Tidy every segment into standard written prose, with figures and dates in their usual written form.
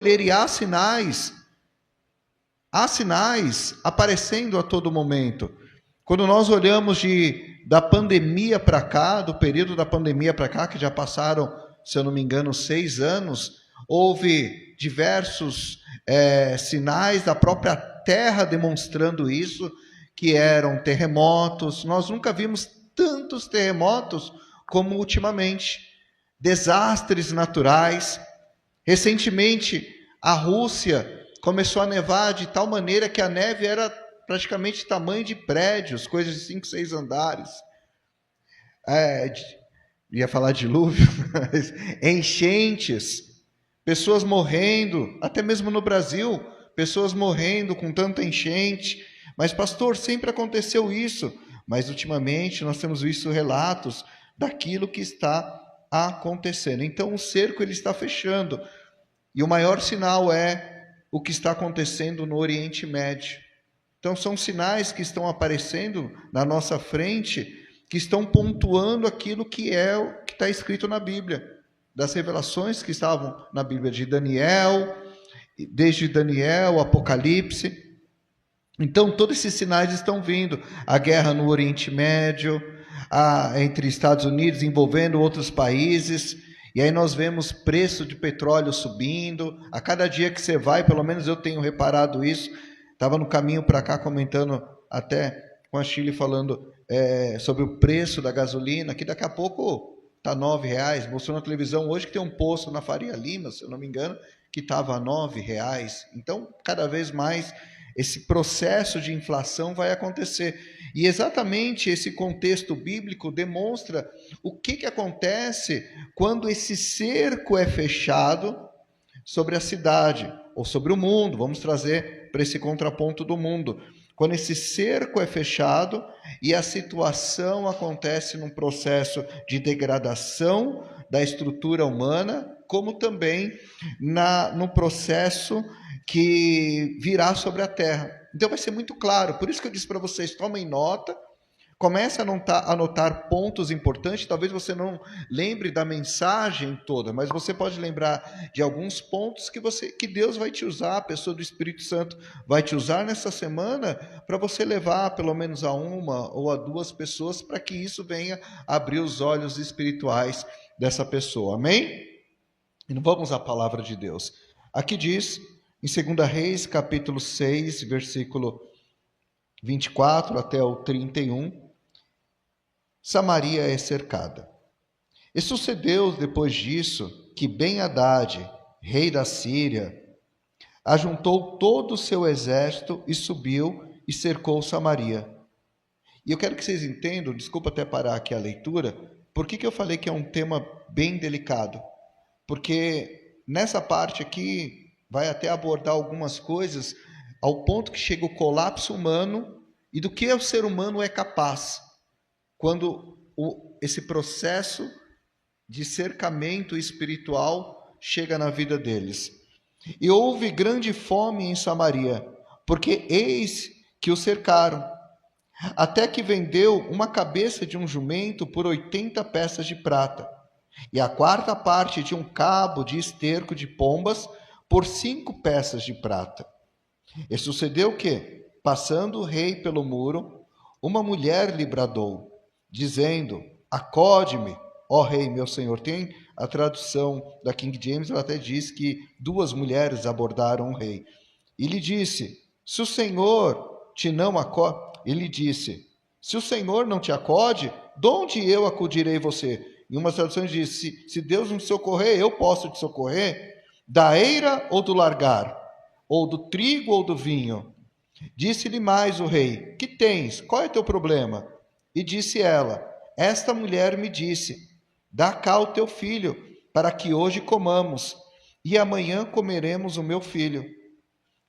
e há sinais aparecendo a todo momento. Quando nós olhamos da pandemia para cá, do período da pandemia para cá, que já passaram, se eu não me engano, 6 anos, houve diversos sinais da própria Terra demonstrando isso, que eram terremotos. Nós nunca vimos tantos terremotos como ultimamente. Desastres naturais. Recentemente, a Rússia começou a nevar de tal maneira que a neve era praticamente tamanho de prédios, coisas de 5, 6 andares. Ia falar dilúvio, mas enchentes, pessoas morrendo, até mesmo no Brasil, pessoas morrendo com tanta enchente. Mas, pastor, sempre aconteceu isso. Mas, ultimamente, nós temos visto relatos daquilo que está acontecendo. Então, o cerco ele está fechando. E o maior sinal é o que está acontecendo no Oriente Médio. Então, são sinais que estão aparecendo na nossa frente, que estão pontuando aquilo que está escrito na Bíblia, das revelações que estavam na Bíblia de Daniel, desde Daniel, Apocalipse. Então, todos esses sinais estão vindo. A guerra no Oriente Médio, entre Estados Unidos envolvendo outros países. E aí nós vemos preço de petróleo subindo. A cada dia que você vai, pelo menos eu tenho reparado isso. Estava no caminho para cá comentando até com a Chile falando sobre o preço da gasolina, que daqui a pouco está R$9. Mostrou na televisão hoje que tem um posto na Faria Lima, se eu não me engano, que estava a R$9. Então, cada vez mais esse processo de inflação vai acontecer. E exatamente esse contexto bíblico demonstra o que acontece quando esse cerco é fechado sobre a cidade, ou sobre o mundo. Vamos trazer para esse contraponto do mundo. Quando esse cerco é fechado e a situação acontece num processo de degradação da estrutura humana, como também no processo que virá sobre a terra. Então vai ser muito claro. Por isso que eu disse para vocês, tomem nota, comece a anotar pontos importantes. Talvez você não lembre da mensagem toda, mas você pode lembrar de alguns pontos que Deus vai te usar, a pessoa do Espírito Santo vai te usar nessa semana, para você levar pelo menos a uma ou a duas pessoas, para que isso venha abrir os olhos espirituais dessa pessoa. Amém? E não vamos à palavra de Deus. Aqui diz, em 2 Reis, capítulo 6, versículo 24 até o 31, Samaria é cercada. E sucedeu depois disso que Ben-Hadad, rei da Síria, ajuntou todo o seu exército e subiu e cercou Samaria. E eu quero que vocês entendam, desculpa até parar aqui a leitura, por que eu falei que é um tema bem delicado? Porque nessa parte aqui vai até abordar algumas coisas ao ponto que chega o colapso humano e do que o ser humano é capaz quando esse processo de cercamento espiritual chega na vida deles. E houve grande fome em Samaria, porque eis que o cercaram, até que vendeu uma cabeça de um jumento por 80 peças de prata, e a quarta parte de um cabo de esterco de pombas por 5 peças de prata. E sucedeu que, passando o rei pelo muro, uma mulher lhe bradou, dizendo: acode-me, ó rei, meu senhor. Tem a tradução da King James, ela até diz que 2 mulheres abordaram o rei. E lhe disse: se o Senhor te não acode, ele disse: se o Senhor não te acode, de onde eu acudirei você? Em umas traduções diz: se Deus não te socorrer, eu posso te socorrer? Da eira ou do largar? Ou do trigo ou do vinho? Disse-lhe mais o rei: que tens? Qual é teu problema? E disse ela: esta mulher me disse: dá cá o teu filho, para que hoje comamos, e amanhã comeremos o meu filho.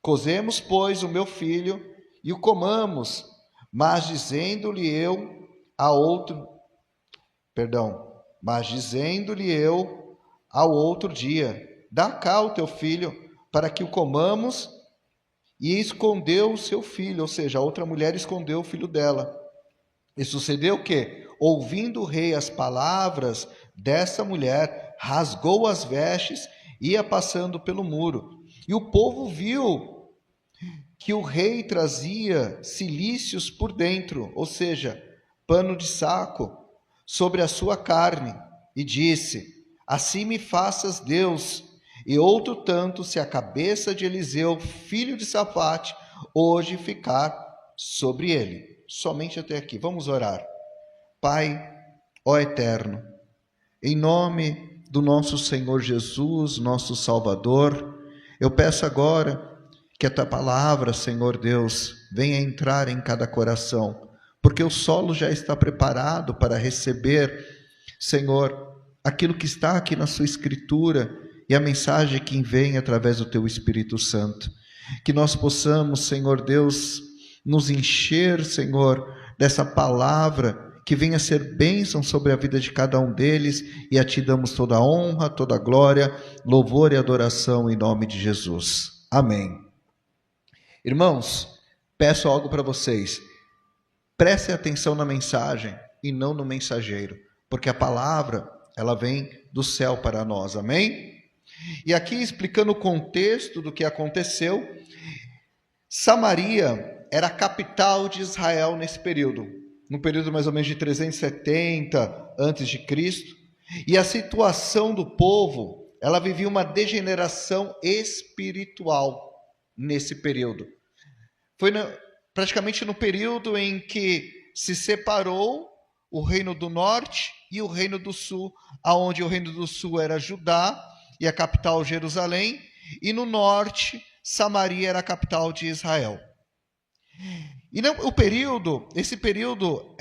Cozemos, pois, o meu filho, e o comamos. Mas dizendo-lhe eu ao outro dia: dá cá o teu filho, para que o comamos, e escondeu o seu filho, ou seja, a outra mulher escondeu o filho dela. E sucedeu que, ouvindo o rei as palavras dessa mulher, rasgou as vestes, ia passando pelo muro. E o povo viu que o rei trazia cilícios por dentro, ou seja, pano de saco, sobre a sua carne, e disse: assim me faças Deus, e outro tanto se a cabeça de Eliseu, filho de Safate, hoje ficar sobre ele. Somente até aqui. Vamos orar. Pai, ó Eterno, em nome do nosso Senhor Jesus, nosso Salvador, eu peço agora que a tua palavra, Senhor Deus, venha entrar em cada coração, porque o solo já está preparado para receber, Senhor, aquilo que está aqui na sua Escritura e a mensagem que vem através do teu Espírito Santo. Que nós possamos, Senhor Deus, nos encher, Senhor, dessa palavra que venha ser bênção sobre a vida de cada um deles, e a ti damos toda a honra, toda a glória, louvor e adoração em nome de Jesus. Amém. Irmãos, peço algo para vocês. Prestem atenção na mensagem e não no mensageiro, porque a palavra, ela vem do céu para nós. Amém? E aqui, explicando o contexto do que aconteceu, Samaria era a capital de Israel nesse período, no período mais ou menos de 370 a.C., e a situação do povo, ela vivia uma degeneração espiritual nesse período. Foi praticamente no período em que se separou o reino do norte e o reino do sul, aonde o reino do sul era Judá e a capital Jerusalém, e no norte Samaria era a capital de Israel. E esse período,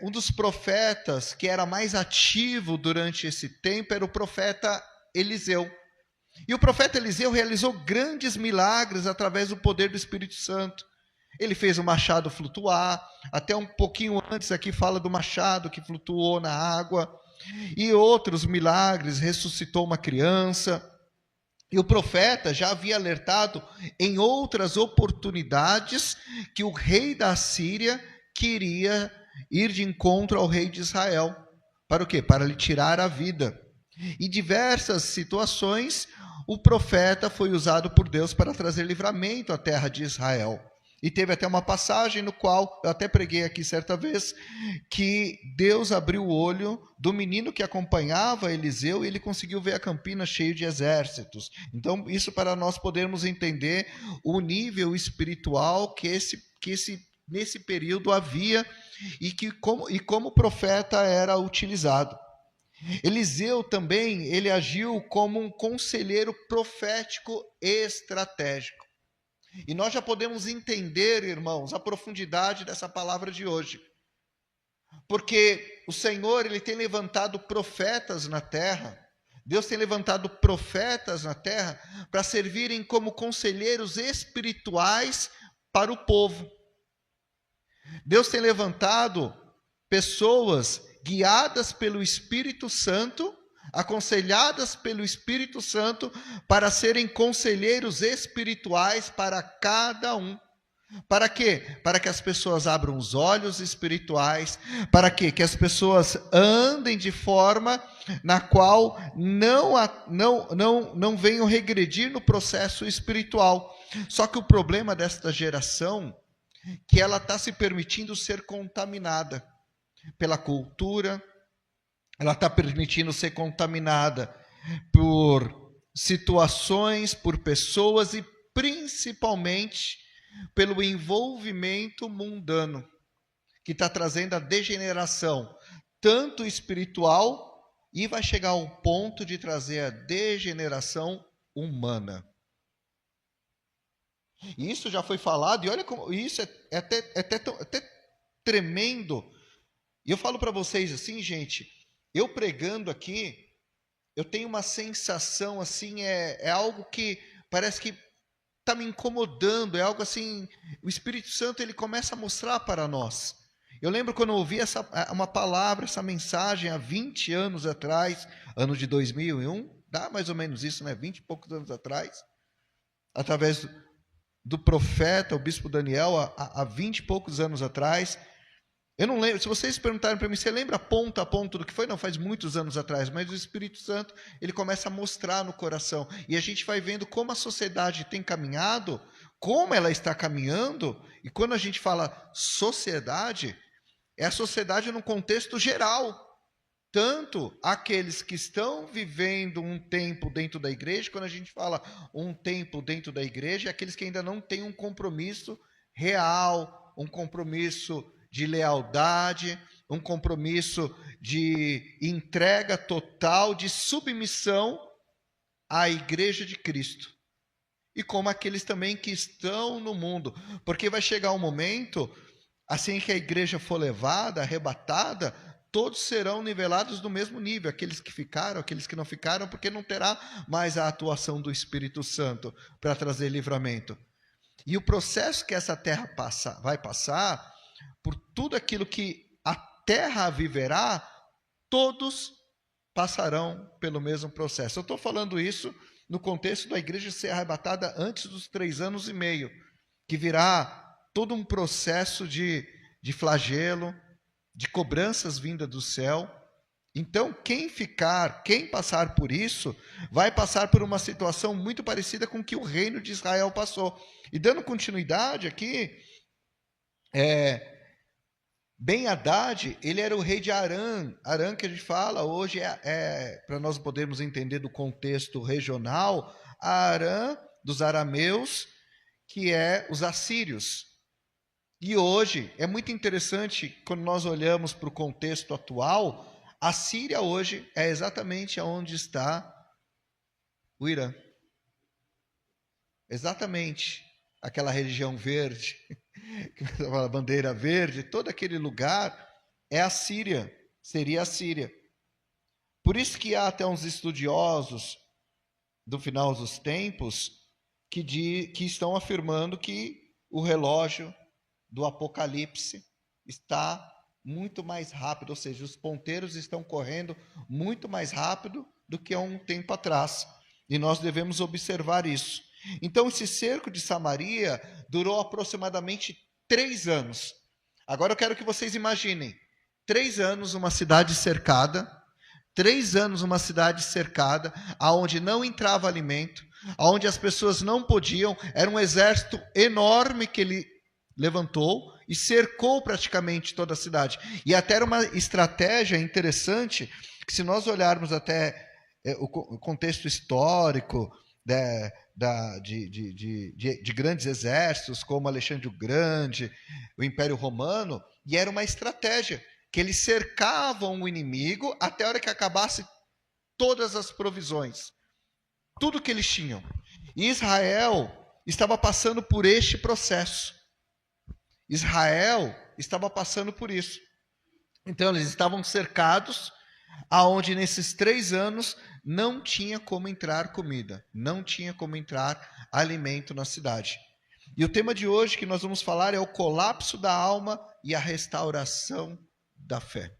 um dos profetas que era mais ativo durante esse tempo era o profeta Eliseu. E o profeta Eliseu realizou grandes milagres através do poder do Espírito Santo. Ele fez o machado flutuar, até um pouquinho antes aqui fala do machado que flutuou na água, e outros milagres, ressuscitou uma criança. E o profeta já havia alertado em outras oportunidades que o rei da Síria queria ir de encontro ao rei de Israel. Para o quê? Para lhe tirar a vida. Em diversas situações, o profeta foi usado por Deus para trazer livramento à terra de Israel. E teve até uma passagem no qual, eu até preguei aqui certa vez, que Deus abriu o olho do menino que acompanhava Eliseu e ele conseguiu ver a campina cheia de exércitos. Então, isso para nós podermos entender o nível espiritual que nesse período havia e como o profeta era utilizado. Eliseu também, ele agiu como um conselheiro profético estratégico. E nós já podemos entender, irmãos, a profundidade dessa palavra de hoje. Porque o Senhor, ele tem levantado profetas na terra. Deus tem levantado profetas na terra para servirem como conselheiros espirituais para o povo. Deus tem levantado pessoas guiadas pelo Espírito Santo, aconselhadas pelo Espírito Santo, para serem conselheiros espirituais para cada um. Para quê? Para que as pessoas abram os olhos espirituais. Para quê? Que as pessoas andem de forma na qual não venham regredir no processo espiritual. Só que o problema desta geração é que ela está se permitindo ser contaminada pela cultura, ela está permitindo ser contaminada por situações, por pessoas e principalmente pelo envolvimento mundano, que está trazendo a degeneração, tanto espiritual, e vai chegar ao ponto de trazer a degeneração humana. E isso já foi falado, e olha como isso é até tremendo. E eu falo para vocês assim, gente, eu pregando aqui, eu tenho uma sensação assim, é algo que parece que está me incomodando, é algo assim, o Espírito Santo ele começa a mostrar para nós. Eu lembro quando eu ouvi uma palavra, essa mensagem há 20 anos atrás, ano de 2001, dá mais ou menos isso, né? 20 e poucos anos atrás, através do profeta, o bispo Daniel, há 20 e poucos anos atrás, Eu não lembro, se vocês perguntarem para mim, você lembra ponto a ponto do que foi? Não, faz muitos anos atrás, mas o Espírito Santo, ele começa a mostrar no coração. E a gente vai vendo como a sociedade tem caminhado, como ela está caminhando, e quando a gente fala sociedade, é a sociedade num contexto geral. Tanto aqueles que estão vivendo um tempo dentro da igreja, quando a gente fala um tempo dentro da igreja, é aqueles que ainda não têm um compromisso real, um compromisso de lealdade, um compromisso de entrega total, de submissão à igreja de Cristo. E como aqueles também que estão no mundo, porque vai chegar um momento, assim que a igreja for levada, arrebatada, todos serão nivelados no mesmo nível, aqueles que ficaram, aqueles que não ficaram, porque não terá mais a atuação do Espírito Santo para trazer livramento. E o processo que essa terra vai passar, por tudo aquilo que a terra viverá, todos passarão pelo mesmo processo. Eu estou falando isso no contexto da igreja ser arrebatada antes dos 3 anos e meio, que virá todo um processo de flagelo, de cobranças vindas do céu. Então, quem passar por isso, vai passar por uma situação muito parecida com que o reino de Israel passou. E dando continuidade aqui, Ben-Hadad, ele era o rei de Arã. Arã que a gente fala hoje para nós podermos entender do contexto regional, Arã dos arameus, que é os assírios. E hoje, é muito interessante, quando nós olhamos para o contexto atual, a Síria hoje é exatamente onde está o Irã. Exatamente aquela região verde, a bandeira verde, todo aquele lugar é a Síria, seria a Síria. Por isso que há até uns estudiosos do final dos tempos que estão afirmando que o relógio do Apocalipse está muito mais rápido, ou seja, os ponteiros estão correndo muito mais rápido do que há um tempo atrás. E nós devemos observar isso. Então, esse cerco de Samaria durou aproximadamente 3 anos. Agora eu quero que vocês imaginem, 3 anos uma cidade cercada, 3 anos uma cidade cercada, aonde não entrava alimento, aonde as pessoas não podiam, era um exército enorme que ele levantou e cercou praticamente toda a cidade. E até era uma estratégia interessante, que se nós olharmos até o contexto histórico de grandes exércitos, como Alexandre o Grande, o Império Romano, e era uma estratégia, que eles cercavam o inimigo até a hora que acabasse todas as provisões, tudo que eles tinham. E Israel estava passando por este processo. Israel estava passando por isso. Então eles estavam cercados, aonde nesses 3 anos não tinha como entrar comida, não tinha como entrar alimento na cidade. E o tema de hoje que nós vamos falar é o colapso da alma e a restauração da fé.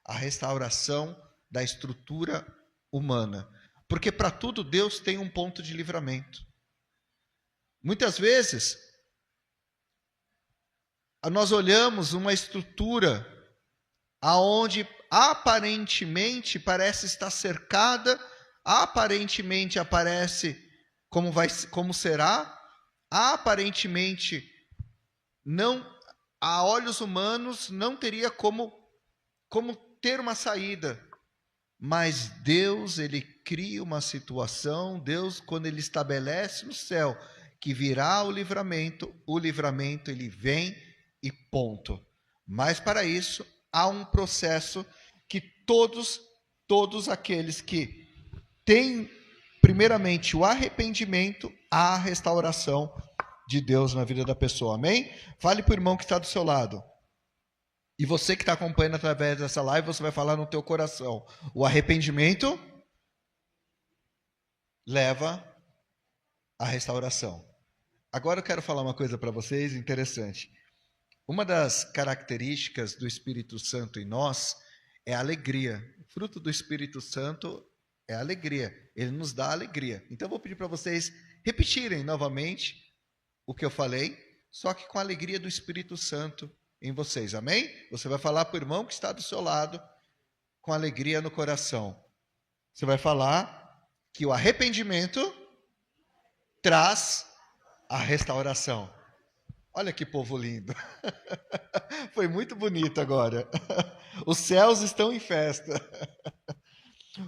A restauração da estrutura humana. Porque para tudo Deus tem um ponto de livramento. Muitas vezes nós olhamos uma estrutura aonde aparentemente parece estar cercada, aparentemente aparece como será, aparentemente não, a olhos humanos não teria como ter uma saída. Mas Deus, ele cria uma situação, Deus, quando ele estabelece no céu que virá o livramento ele vem e ponto. Mas para isso há um processo que todos aqueles que têm primeiramente o arrependimento, há a restauração de Deus na vida da pessoa. Amém? Fale para o irmão que está do seu lado. E você que está acompanhando através dessa live, você vai falar no teu coração. O arrependimento leva à restauração. Agora eu quero falar uma coisa para vocês interessante. Uma das características do Espírito Santo em nós é a alegria. O fruto do Espírito Santo é a alegria. Ele nos dá alegria. Então eu vou pedir para vocês repetirem novamente o que eu falei, só que com a alegria do Espírito Santo em vocês, amém? Você vai falar para o irmão que está do seu lado com alegria no coração. Você vai falar que o arrependimento traz a restauração. Olha que povo lindo. Foi muito bonito agora. Os céus estão em festa.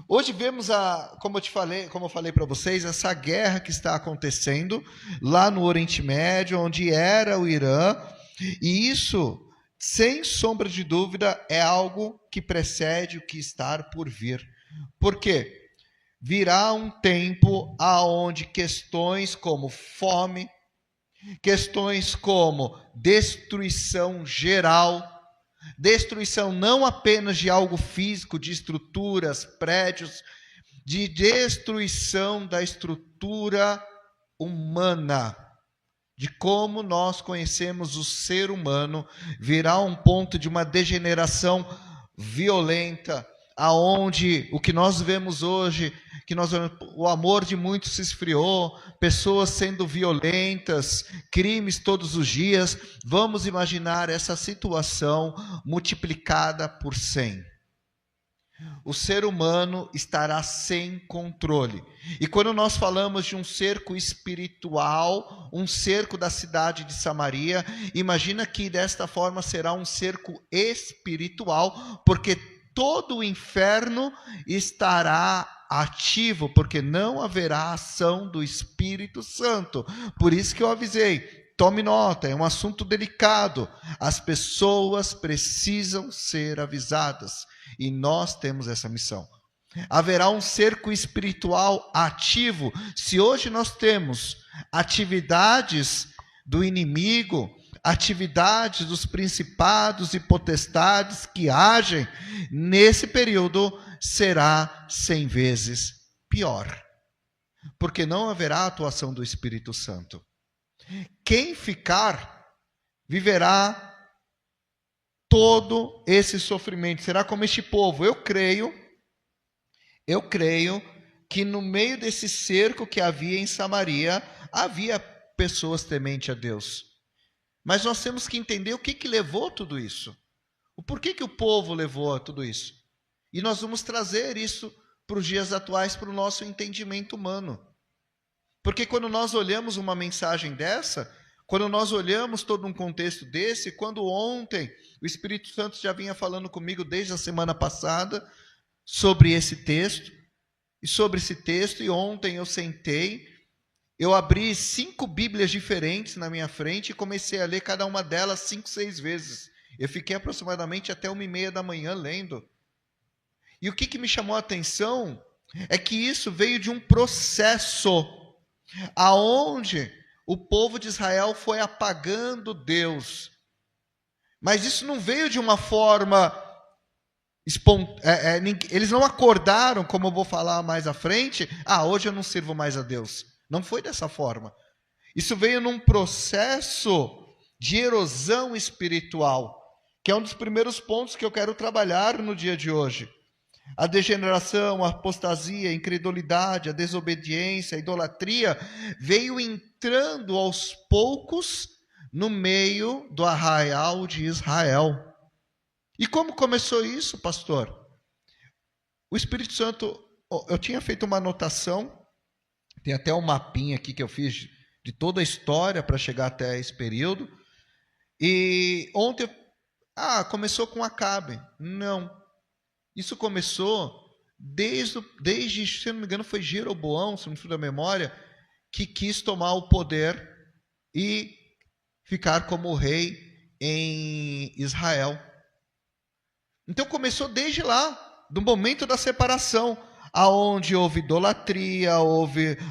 Hoje vemos como eu falei para vocês, essa guerra que está acontecendo lá no Oriente Médio, onde era o Irã, e isso, sem sombra de dúvida, é algo que precede o que está por vir. Por quê? Virá um tempo aonde questões como fome, questões como destruição geral, destruição não apenas de algo físico, de estruturas, prédios, de destruição da estrutura humana, de como nós conhecemos o ser humano, virá um ponto de uma degeneração violenta, aonde o que nós vemos hoje, o amor de muitos se esfriou, pessoas sendo violentas, crimes todos os dias. Vamos imaginar essa situação multiplicada por 100. O ser humano estará sem controle. E quando nós falamos de um cerco espiritual, um cerco da cidade de Samaria, imagina que desta forma será um cerco espiritual, porque todo o inferno estará ativo, porque não haverá ação do Espírito Santo. Por isso que eu avisei, tome nota, é um assunto delicado. As pessoas precisam ser avisadas, e nós temos essa missão. Haverá um cerco espiritual ativo. Se hoje nós temos atividades do inimigo, atividades dos principados e potestades que agem, nesse período será 100 vezes pior, porque não haverá atuação do Espírito Santo. Quem ficar, viverá todo esse sofrimento, será como este povo. Eu creio que no meio desse cerco que havia em Samaria, havia pessoas tementes a Deus. Mas nós temos que entender o que levou tudo isso. O porquê que o povo levou a tudo isso. E nós vamos trazer isso para os dias atuais, para o nosso entendimento humano. Porque quando nós olhamos uma mensagem dessa, quando nós olhamos todo um contexto desse, quando ontem o Espírito Santo já vinha falando comigo desde a semana passada sobre esse texto, e ontem eu sentei, eu abri 5 Bíblias diferentes na minha frente e comecei a ler cada uma delas 5, 6 vezes. Eu fiquei aproximadamente até 1h30 da manhã lendo. E o que me chamou a atenção é que isso veio de um processo aonde o povo de Israel foi apagando Deus. Mas isso não veio de uma forma eles não acordaram, como eu vou falar mais à frente, hoje eu não sirvo mais a Deus. Não foi dessa forma. Isso veio num processo de erosão espiritual, que é um dos primeiros pontos que eu quero trabalhar no dia de hoje. A degeneração, a apostasia, a incredulidade, a desobediência, a idolatria veio entrando aos poucos no meio do arraial de Israel. E como começou isso, pastor? O Espírito Santo, eu tinha feito uma anotação, tem até um mapinha aqui que eu fiz de toda a história para chegar até esse período. E ontem, começou com Acabe. Não. Isso começou desde, se eu não me engano, foi Jeroboão, se não me falha a memória, que quis tomar o poder e ficar como rei em Israel. Então começou desde lá, do momento da separação, aonde houve idolatria,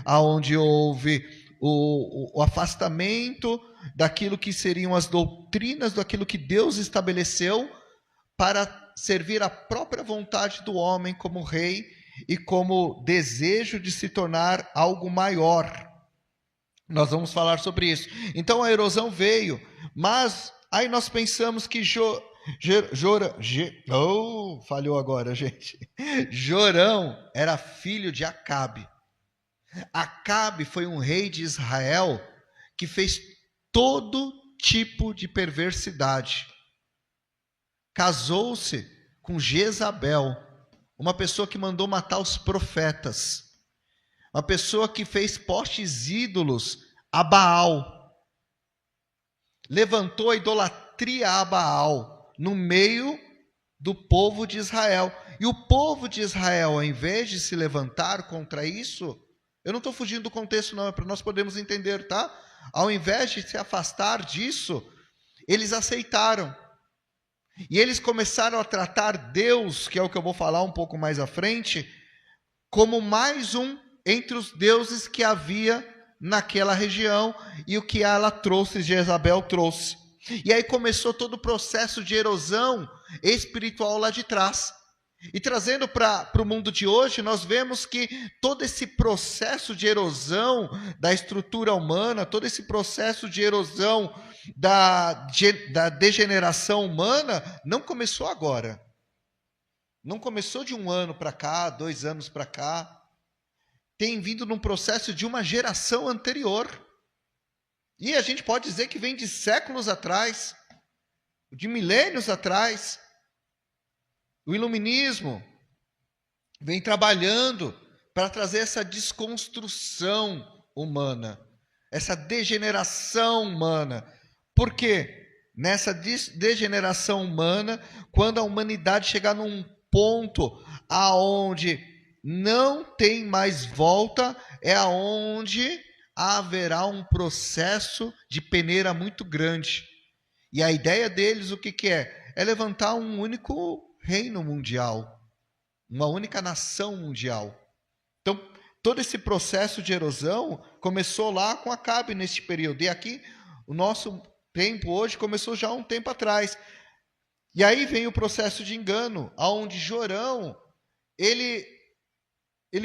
aonde houve o afastamento daquilo que seriam as doutrinas, daquilo que Deus estabeleceu para servir a própria vontade do homem como rei e como desejo de se tornar algo maior. Nós vamos falar sobre isso. Então a erosão veio, mas aí nós pensamos que falhou agora, gente. Jorão era filho de Acabe. Acabe foi um rei de Israel que fez todo tipo de perversidade. casou-se com Jezabel, uma pessoa que mandou matar os profetas, uma pessoa que fez postes ídolos a Baal, levantou a idolatria a Baal no meio do povo de Israel. E o povo de Israel, ao invés de se levantar contra isso, eu não estou fugindo do contexto não, é para nós podermos entender, tá? Ao invés de se afastar disso, eles aceitaram. E eles começaram a tratar Deus, que é o que eu vou falar um pouco mais à frente, como mais um entre os deuses que havia naquela região, e o que ela trouxe, Jezabel trouxe. E aí começou todo o processo de erosão espiritual lá de trás. E trazendo para o mundo de hoje, nós vemos que todo esse processo de erosão da estrutura humana, todo esse processo de erosão da degeneração humana, não começou agora. Não começou de 1 ano para cá, 2 anos para cá. Tem vindo num processo de uma geração anterior. E a gente pode dizer que vem de séculos atrás, de milênios atrás. O iluminismo vem trabalhando para trazer essa desconstrução humana, essa degeneração humana. Por quê? Nessa degeneração humana, quando a humanidade chegar num ponto aonde não tem mais volta, é aonde haverá um processo de peneira muito grande. E a ideia deles, o que é? É levantar um único reino mundial, uma única nação mundial. Então, todo esse processo de erosão começou lá com Acabe neste período. E aqui, o nosso tempo hoje começou já há um tempo atrás. E aí vem o processo de engano, onde Jorão, ele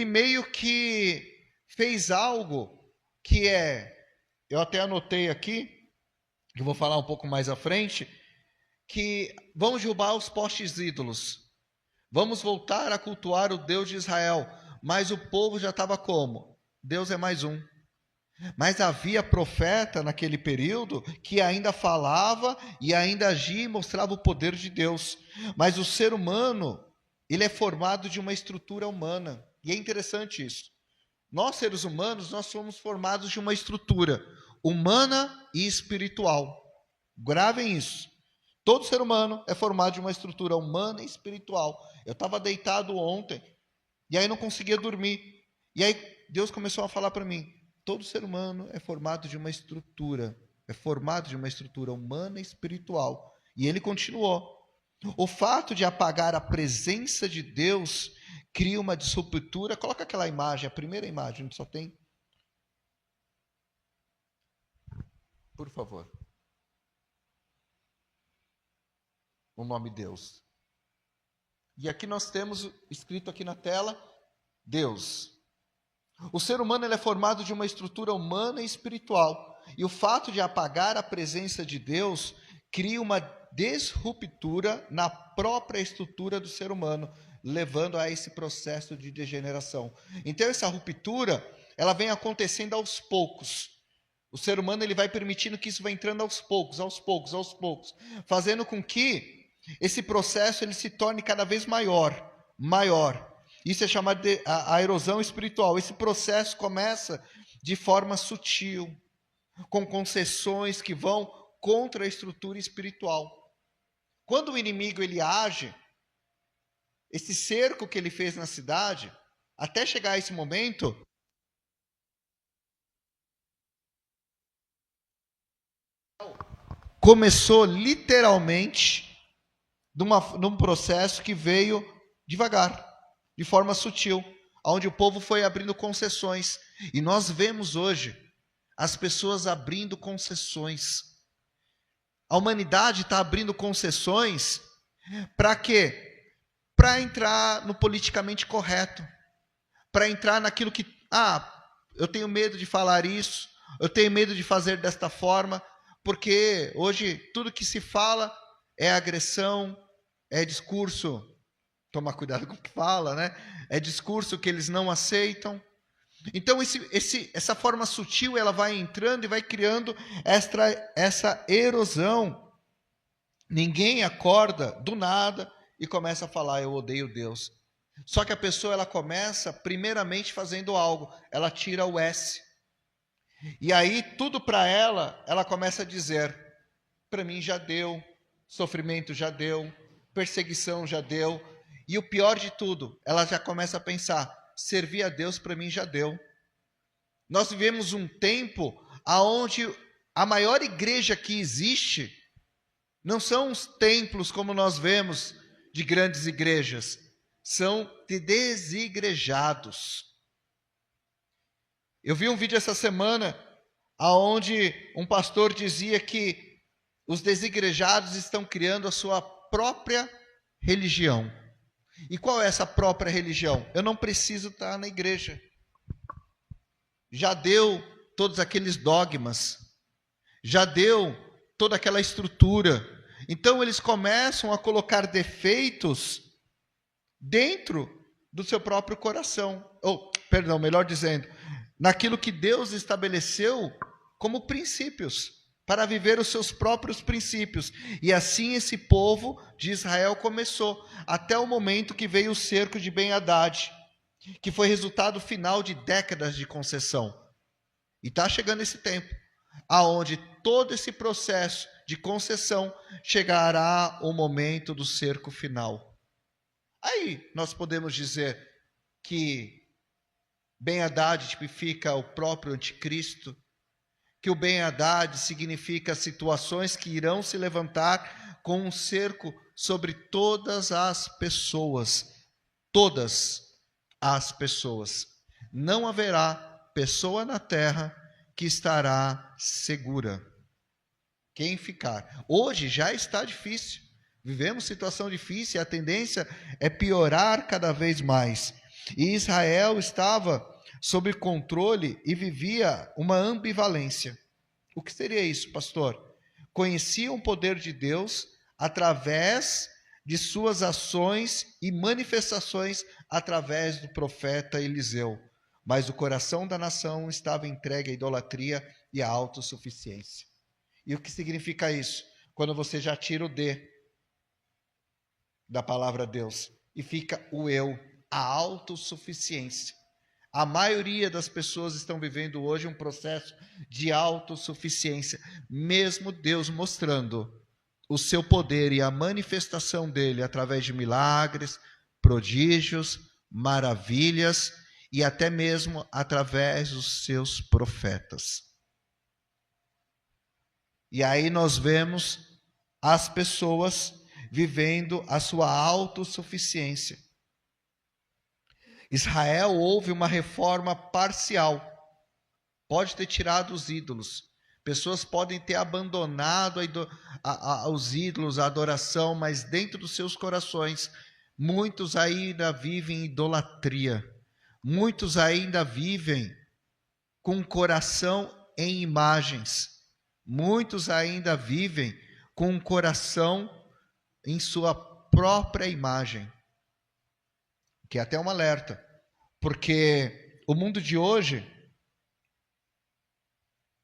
meio que fez algo que eu até anotei aqui, que eu vou falar um pouco mais à frente, que vamos derrubar os postes ídolos, vamos voltar a cultuar o Deus de Israel, mas o povo já estava como? Deus é mais um. Mas havia profeta naquele período que ainda falava e ainda agia e mostrava o poder de Deus. Mas o ser humano, ele é formado de uma estrutura humana. E é interessante isso. Nós, seres humanos, nós somos formados de uma estrutura humana e espiritual. Gravem isso. Todo ser humano é formado de uma estrutura humana e espiritual. Eu estava deitado ontem, e aí não conseguia dormir. E aí Deus começou a falar para mim, todo ser humano é formado de uma estrutura. É formado de uma estrutura humana e espiritual. E ele continuou. O fato de apagar a presença de Deus cria uma disruptura. Coloca aquela imagem, a primeira imagem, a gente só tem. Por favor. O nome Deus. E aqui nós temos escrito aqui na tela, Deus. O ser humano ele é formado de uma estrutura humana e espiritual. E o fato de apagar a presença de Deus cria uma disruptura na própria estrutura do ser humano, levando a esse processo de degeneração. Então essa ruptura, ela vem acontecendo aos poucos. O ser humano ele vai permitindo que isso vai entrando aos poucos, fazendo com que esse processo ele se torne cada vez maior. Isso é chamado de a erosão espiritual. Esse processo começa de forma sutil, com concessões que vão contra a estrutura espiritual. Quando o inimigo ele age, esse cerco que ele fez na cidade, até chegar a esse momento, começou literalmente num processo que veio devagar, de forma sutil, onde o povo foi abrindo concessões. E nós vemos hoje as pessoas abrindo concessões. A humanidade está abrindo concessões para quê? Para entrar no politicamente correto, para entrar naquilo que, eu tenho medo de falar isso, eu tenho medo de fazer desta forma, porque hoje tudo que se fala é agressão, é discurso, tomar cuidado com o que fala, né? É discurso que eles não aceitam. Então essa forma sutil ela vai entrando e vai criando essa erosão Ninguém acorda do nada e começa a falar, eu odeio Deus. Só que a pessoa, ela começa primeiramente fazendo algo, ela tira o S. E aí tudo para ela começa a dizer, para mim já deu, sofrimento já deu, perseguição já deu. E o pior de tudo, ela já começa a pensar, servir a Deus para mim já deu. Nós vivemos um tempo onde a maior igreja que existe não são os templos como nós vemos de grandes igrejas, são de desigrejados. Eu vi um vídeo essa semana onde um pastor dizia que os desigrejados estão criando a sua própria religião. E qual é essa própria religião? Eu não preciso estar na igreja. Já deu todos aqueles dogmas, já deu toda aquela estrutura. Então eles começam a colocar defeitos dentro do seu próprio coração. Melhor dizendo, naquilo que Deus estabeleceu como princípios, para viver os seus próprios princípios. E assim esse povo de Israel começou, até o momento que veio o cerco de Ben-Hadad, que foi resultado final de décadas de concessão. E está chegando esse tempo, aonde todo esse processo de concessão chegará o momento do cerco final. Aí nós podemos dizer que Ben-Hadad tipifica o próprio anticristo, que o Ben-Hadad significa situações que irão se levantar com um cerco sobre todas as pessoas. Todas as pessoas. Não haverá pessoa na terra que estará segura. Quem ficar? Hoje já está difícil. Vivemos situação difícil e a tendência é piorar cada vez mais. E Israel estava sob controle e vivia uma ambivalência. O que seria isso, pastor? Conheciam o poder de Deus através de suas ações e manifestações através do profeta Eliseu. Mas o coração da nação estava entregue à idolatria e à autossuficiência. E o que significa isso? Quando você já tira o D da palavra Deus e fica o eu, a autossuficiência. A maioria das pessoas estão vivendo hoje um processo de autossuficiência, mesmo Deus mostrando o seu poder e a manifestação dele através de milagres, prodígios, maravilhas e até mesmo através dos seus profetas. E aí nós vemos as pessoas vivendo a sua autossuficiência. Israel houve uma reforma parcial. Pode ter tirado os ídolos. Pessoas podem ter abandonado os ídolos, a adoração, mas dentro dos seus corações, muitos ainda vivem em idolatria. Muitos ainda vivem com o coração em imagens. Muitos ainda vivem com o coração em sua própria imagem. Que é até um alerta, porque o mundo de hoje,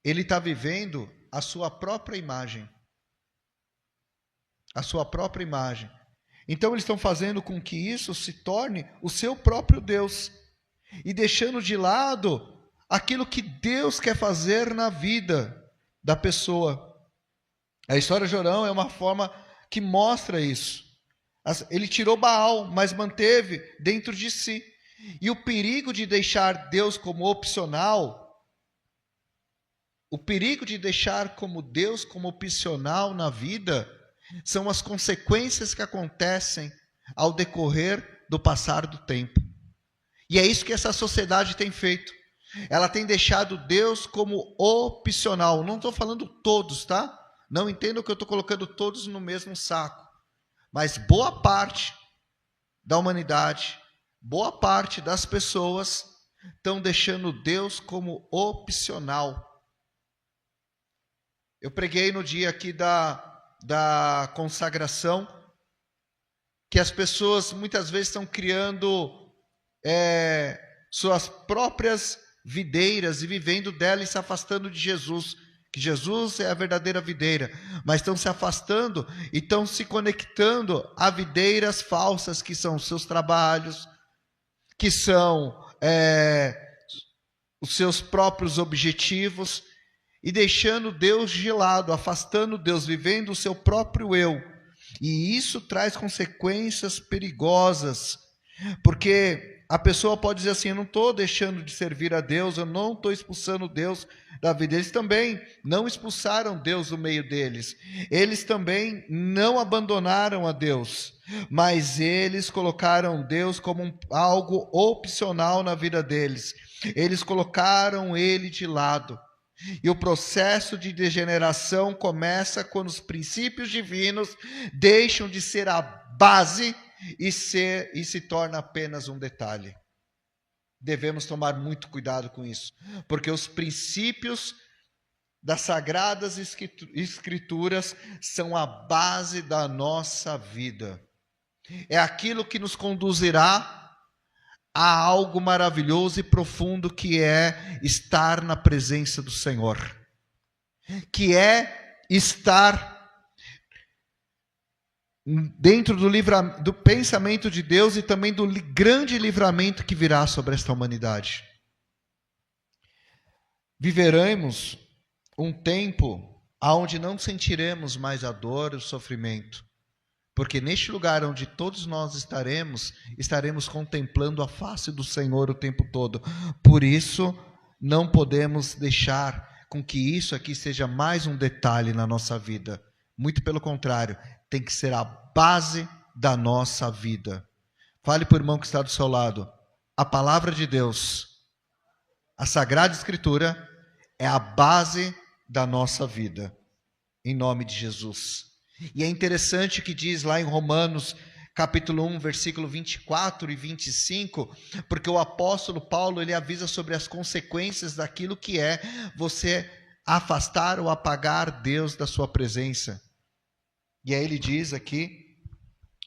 ele está vivendo a sua própria imagem. A sua própria imagem. Então eles estão fazendo com que isso se torne o seu próprio Deus. E deixando de lado aquilo que Deus quer fazer na vida da pessoa. A história de Jorão é uma forma que mostra isso. Ele tirou Baal, mas manteve dentro de si. E o perigo de deixar Deus como opcional, o perigo de deixar como Deus como opcional na vida, são as consequências que acontecem ao decorrer do passar do tempo. E é isso que essa sociedade tem feito. Ela tem deixado Deus como opcional. Não estou falando todos, tá? Não entendo que eu estou colocando todos no mesmo saco. Mas boa parte da humanidade, boa parte das pessoas estão deixando Deus como opcional. Eu preguei no dia aqui da consagração, que as pessoas muitas vezes estão criando suas próprias videiras e vivendo dela e se afastando de Jesus. que Jesus é a verdadeira videira, mas estão se afastando e estão se conectando a videiras falsas, que são os seus trabalhos, que são os seus próprios objetivos, e deixando Deus de lado, afastando Deus, vivendo o seu próprio eu. E isso traz consequências perigosas, porque a pessoa pode dizer assim: eu não estou deixando de servir a Deus, eu não estou expulsando Deus da vida. Eles também não expulsaram Deus do meio deles, eles também não abandonaram a Deus, mas eles colocaram Deus como algo opcional na vida deles, eles colocaram Ele de lado. E o processo de degeneração começa quando os princípios divinos deixam de ser a base e se torna apenas um detalhe. Devemos tomar muito cuidado com isso, porque os princípios das Sagradas Escrituras são a base da nossa vida. É aquilo que nos conduzirá a algo maravilhoso e profundo, que é estar na presença do Senhor, que é estar dentro do pensamento de Deus e também do grande livramento que virá sobre esta humanidade. Viveremos um tempo onde não sentiremos mais a dor e o sofrimento, porque neste lugar onde todos nós estaremos contemplando a face do Senhor o tempo todo. Por isso, não podemos deixar com que isso aqui seja mais um detalhe na nossa vida. Muito pelo contrário, tem que ser a base da nossa vida. Fale para o irmão que está do seu lado: a palavra de Deus, a Sagrada Escritura, é a base da nossa vida, em nome de Jesus. E é interessante que diz lá em Romanos, capítulo 1, versículo 24 e 25, porque o apóstolo Paulo, ele avisa sobre as consequências daquilo que é você afastar ou apagar Deus da sua presença. E aí ele diz aqui,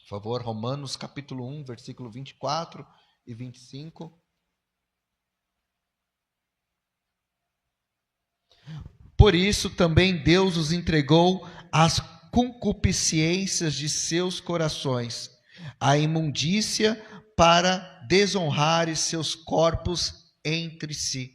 por favor, Romanos capítulo 1, versículo 24 e 25. Por isso também Deus os entregou às concupiscências de seus corações, a imundícia, para desonrar seus corpos entre si.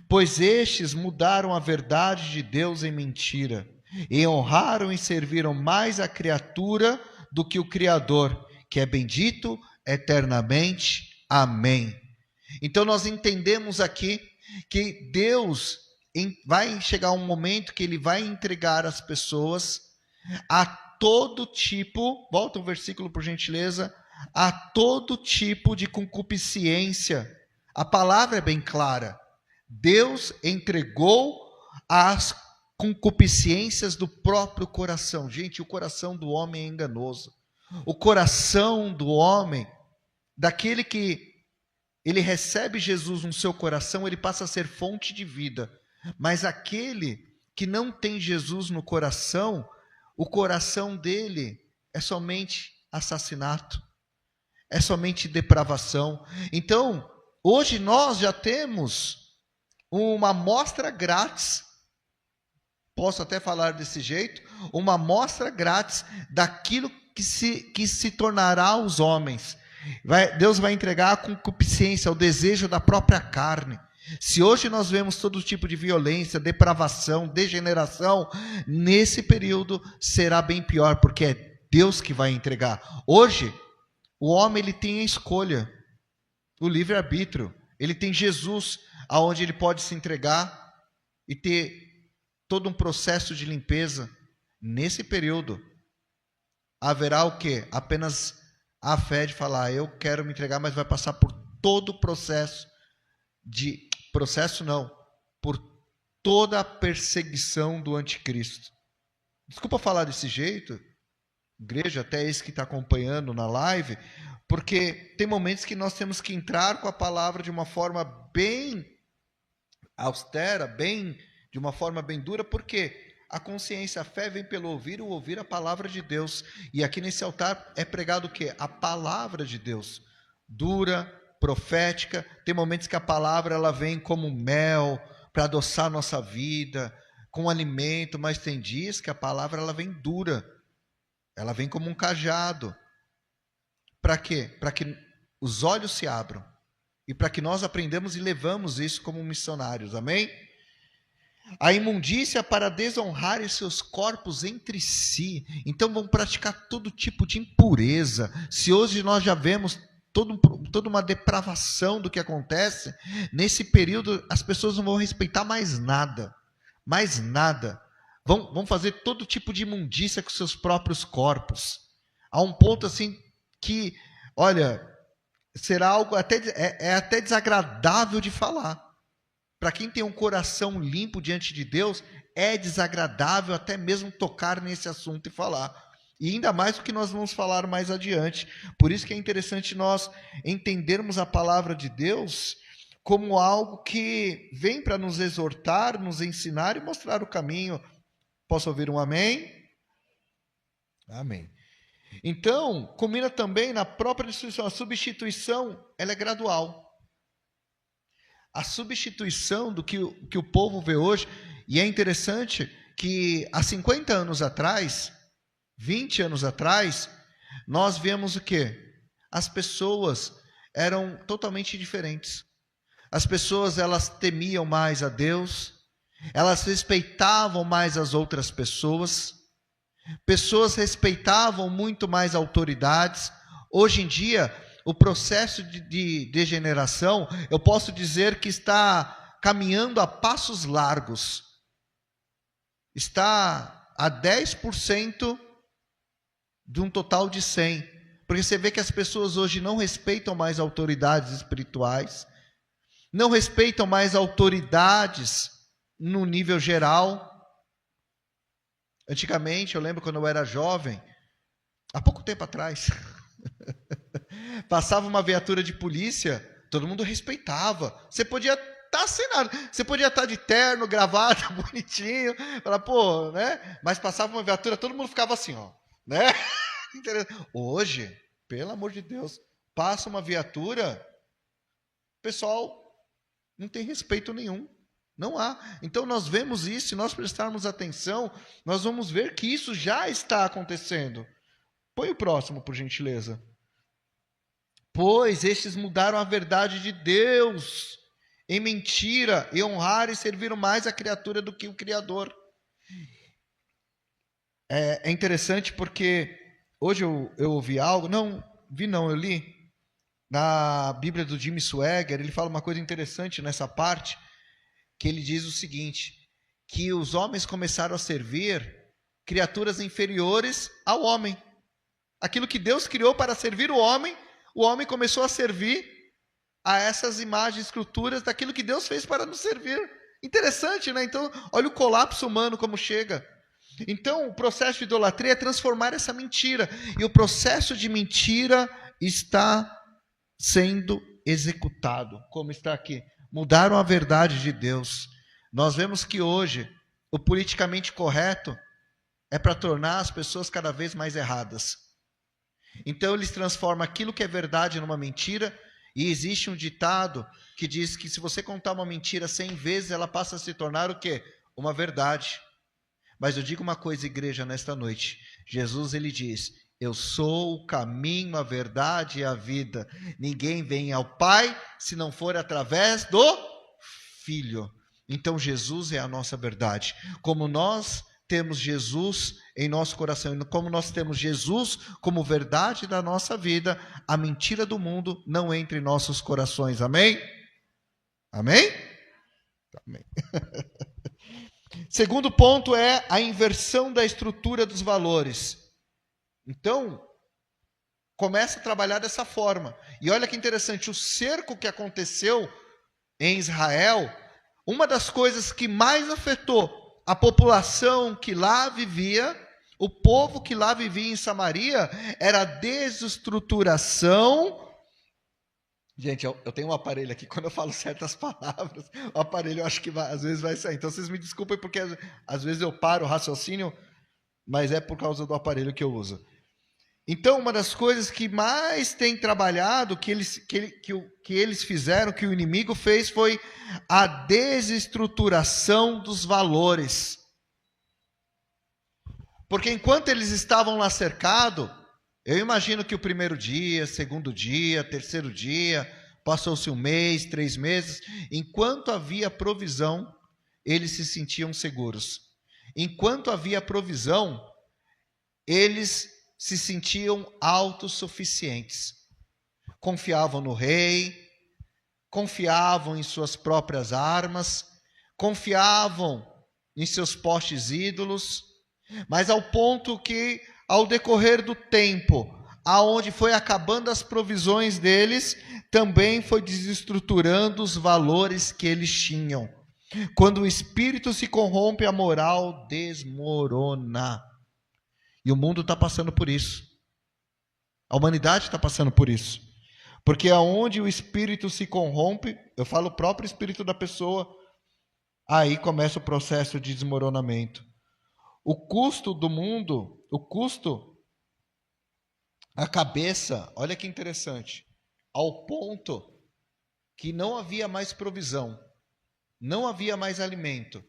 Pois estes mudaram a verdade de Deus em mentira, e honraram e serviram mais a criatura do que o Criador, que é bendito eternamente. Amém. Então nós entendemos aqui que Deus vai chegar um momento que Ele vai entregar as pessoas a todo tipo, volta o versículo por gentileza, a todo tipo de concupiscência. A palavra é bem clara. Deus entregou as concupiscências do próprio coração. Gente, o coração do homem é enganoso. O coração do homem, daquele que ele recebe Jesus no seu coração, ele passa a ser fonte de vida. Mas aquele que não tem Jesus no coração, o coração dele é somente assassinato, é somente depravação. Então, hoje nós já temos uma amostra grátis, posso até falar desse jeito, uma amostra grátis daquilo que se tornará os homens. Deus vai entregar a concupiscência, o desejo da própria carne. Se hoje nós vemos todo tipo de violência, depravação, degeneração, nesse período será bem pior, porque é Deus que vai entregar. Hoje, o homem ele tem a escolha, o livre-arbítrio. Ele tem Jesus, aonde ele pode se entregar e ter todo um processo de limpeza. Nesse período, haverá o quê? Apenas a fé de falar: eu quero me entregar, mas vai passar por todo o processo por toda a perseguição do anticristo. Desculpa falar desse jeito, igreja, até esse que está acompanhando na live, porque tem momentos que nós temos que entrar com a palavra de uma forma bem austera, de uma forma bem dura, porque a consciência, a fé vem pelo ouvir, o ouvir a palavra de Deus. E aqui nesse altar é pregado o quê? A palavra de Deus, dura, profética. Tem momentos que a palavra ela vem como mel, para adoçar a nossa vida com alimento, mas tem dias que a palavra ela vem dura, ela vem como um cajado. Para quê? Para que os olhos se abram e para que nós aprendamos e levamos isso como missionários, amém? A imundícia para desonrar os seus corpos entre si. Então vão praticar todo tipo de impureza. Se hoje nós já vemos toda uma depravação do que acontece, nesse período as pessoas não vão respeitar mais nada. Mais nada. Vão fazer todo tipo de imundícia com seus próprios corpos. A um ponto assim que, olha, será algo até desagradável de falar. Para quem tem um coração limpo diante de Deus, é desagradável até mesmo tocar nesse assunto e falar. E ainda mais o que nós vamos falar mais adiante. Por isso que é interessante nós entendermos a palavra de Deus como algo que vem para nos exortar, nos ensinar e mostrar o caminho. Posso ouvir um amém? Amém. Então, combina também na própria destruição. A substituição, ela é gradual. A substituição do que o povo vê hoje, e é interessante que há 50 anos atrás, 20 anos atrás, nós vemos o quê? As pessoas eram totalmente diferentes. As pessoas, elas temiam mais a Deus, elas respeitavam mais as outras pessoas respeitavam muito mais autoridades. Hoje em dia, o processo de degeneração, eu posso dizer que está caminhando a passos largos. Está a 10% de um total de 100. Porque você vê que as pessoas hoje não respeitam mais autoridades espirituais, não respeitam mais autoridades no nível geral. Antigamente, eu lembro quando eu era jovem, há pouco tempo atrás, passava uma viatura de polícia, todo mundo respeitava. Você podia estar sem nada, você podia estar de terno, gravata, bonitinho, falar, pô, né? Mas passava uma viatura, todo mundo ficava assim, ó, né? Hoje, pelo amor de Deus, passa uma viatura, o pessoal não tem respeito nenhum. Não há. Então nós vemos isso, se nós prestarmos atenção, nós vamos ver que isso já está acontecendo. Põe o próximo, por gentileza. Pois estes mudaram a verdade de Deus em mentira e honraram e serviram mais a criatura do que o Criador. É interessante porque hoje eu ouvi algo, eu li na Bíblia do Jimmy Swaggart, ele fala uma coisa interessante nessa parte, que ele diz o seguinte, que os homens começaram a servir criaturas inferiores ao homem. Aquilo que Deus criou para servir o homem começou a servir a essas imagens, esculturas, daquilo que Deus fez para nos servir. Interessante, né? Então, olha o colapso humano como chega. Então, o processo de idolatria é transformar essa mentira. E o processo de mentira está sendo executado, como está aqui. Mudaram a verdade de Deus. Nós vemos que hoje o politicamente correto é para tornar as pessoas cada vez mais erradas. Então eles transformam aquilo que é verdade numa mentira, e existe um ditado que diz que se você contar uma mentira 100 vezes, ela passa a se tornar o quê? Uma verdade. Mas eu digo uma coisa, igreja, nesta noite. Jesus, ele diz, eu sou o caminho, a verdade e a vida. Ninguém vem ao Pai se não for através do Filho. Então Jesus é a nossa verdade. Como nós temos Jesus em nosso coração, e como nós temos Jesus como verdade da nossa vida, a mentira do mundo não entra em nossos corações. Amém? Amém? Amém. Segundo ponto é a inversão da estrutura dos valores. Então, começa a trabalhar dessa forma. E olha que interessante, o cerco que aconteceu em Israel, uma das coisas que mais afetou a população que lá vivia, o povo que lá vivia em Samaria, era a desestruturação. Gente, eu tenho um aparelho aqui, quando eu falo certas palavras, o aparelho eu acho que às vezes vai sair. Então vocês me desculpem, porque às vezes eu paro o raciocínio, mas é por causa do aparelho que eu uso. Então, uma das coisas que mais tem trabalhado, que eles fizeram, que o inimigo fez, foi a desestruturação dos valores. Porque enquanto eles estavam lá cercados, eu imagino que o primeiro dia, segundo dia, terceiro dia, passou-se um mês, 3 meses, enquanto havia provisão, eles se sentiam seguros. Enquanto havia provisão, eles se sentiam autossuficientes. Confiavam no rei, confiavam em suas próprias armas, confiavam em seus postes ídolos, mas ao ponto que, ao decorrer do tempo, aonde foi acabando as provisões deles, também foi desestruturando os valores que eles tinham. Quando o espírito se corrompe, a moral desmorona. E o mundo está passando por isso. A humanidade está passando por isso. Porque aonde o espírito se corrompe, eu falo o próprio espírito da pessoa, aí começa o processo de desmoronamento. O custo do mundo, o custo, a cabeça, olha que interessante, ao ponto que não havia mais provisão, não havia mais alimento,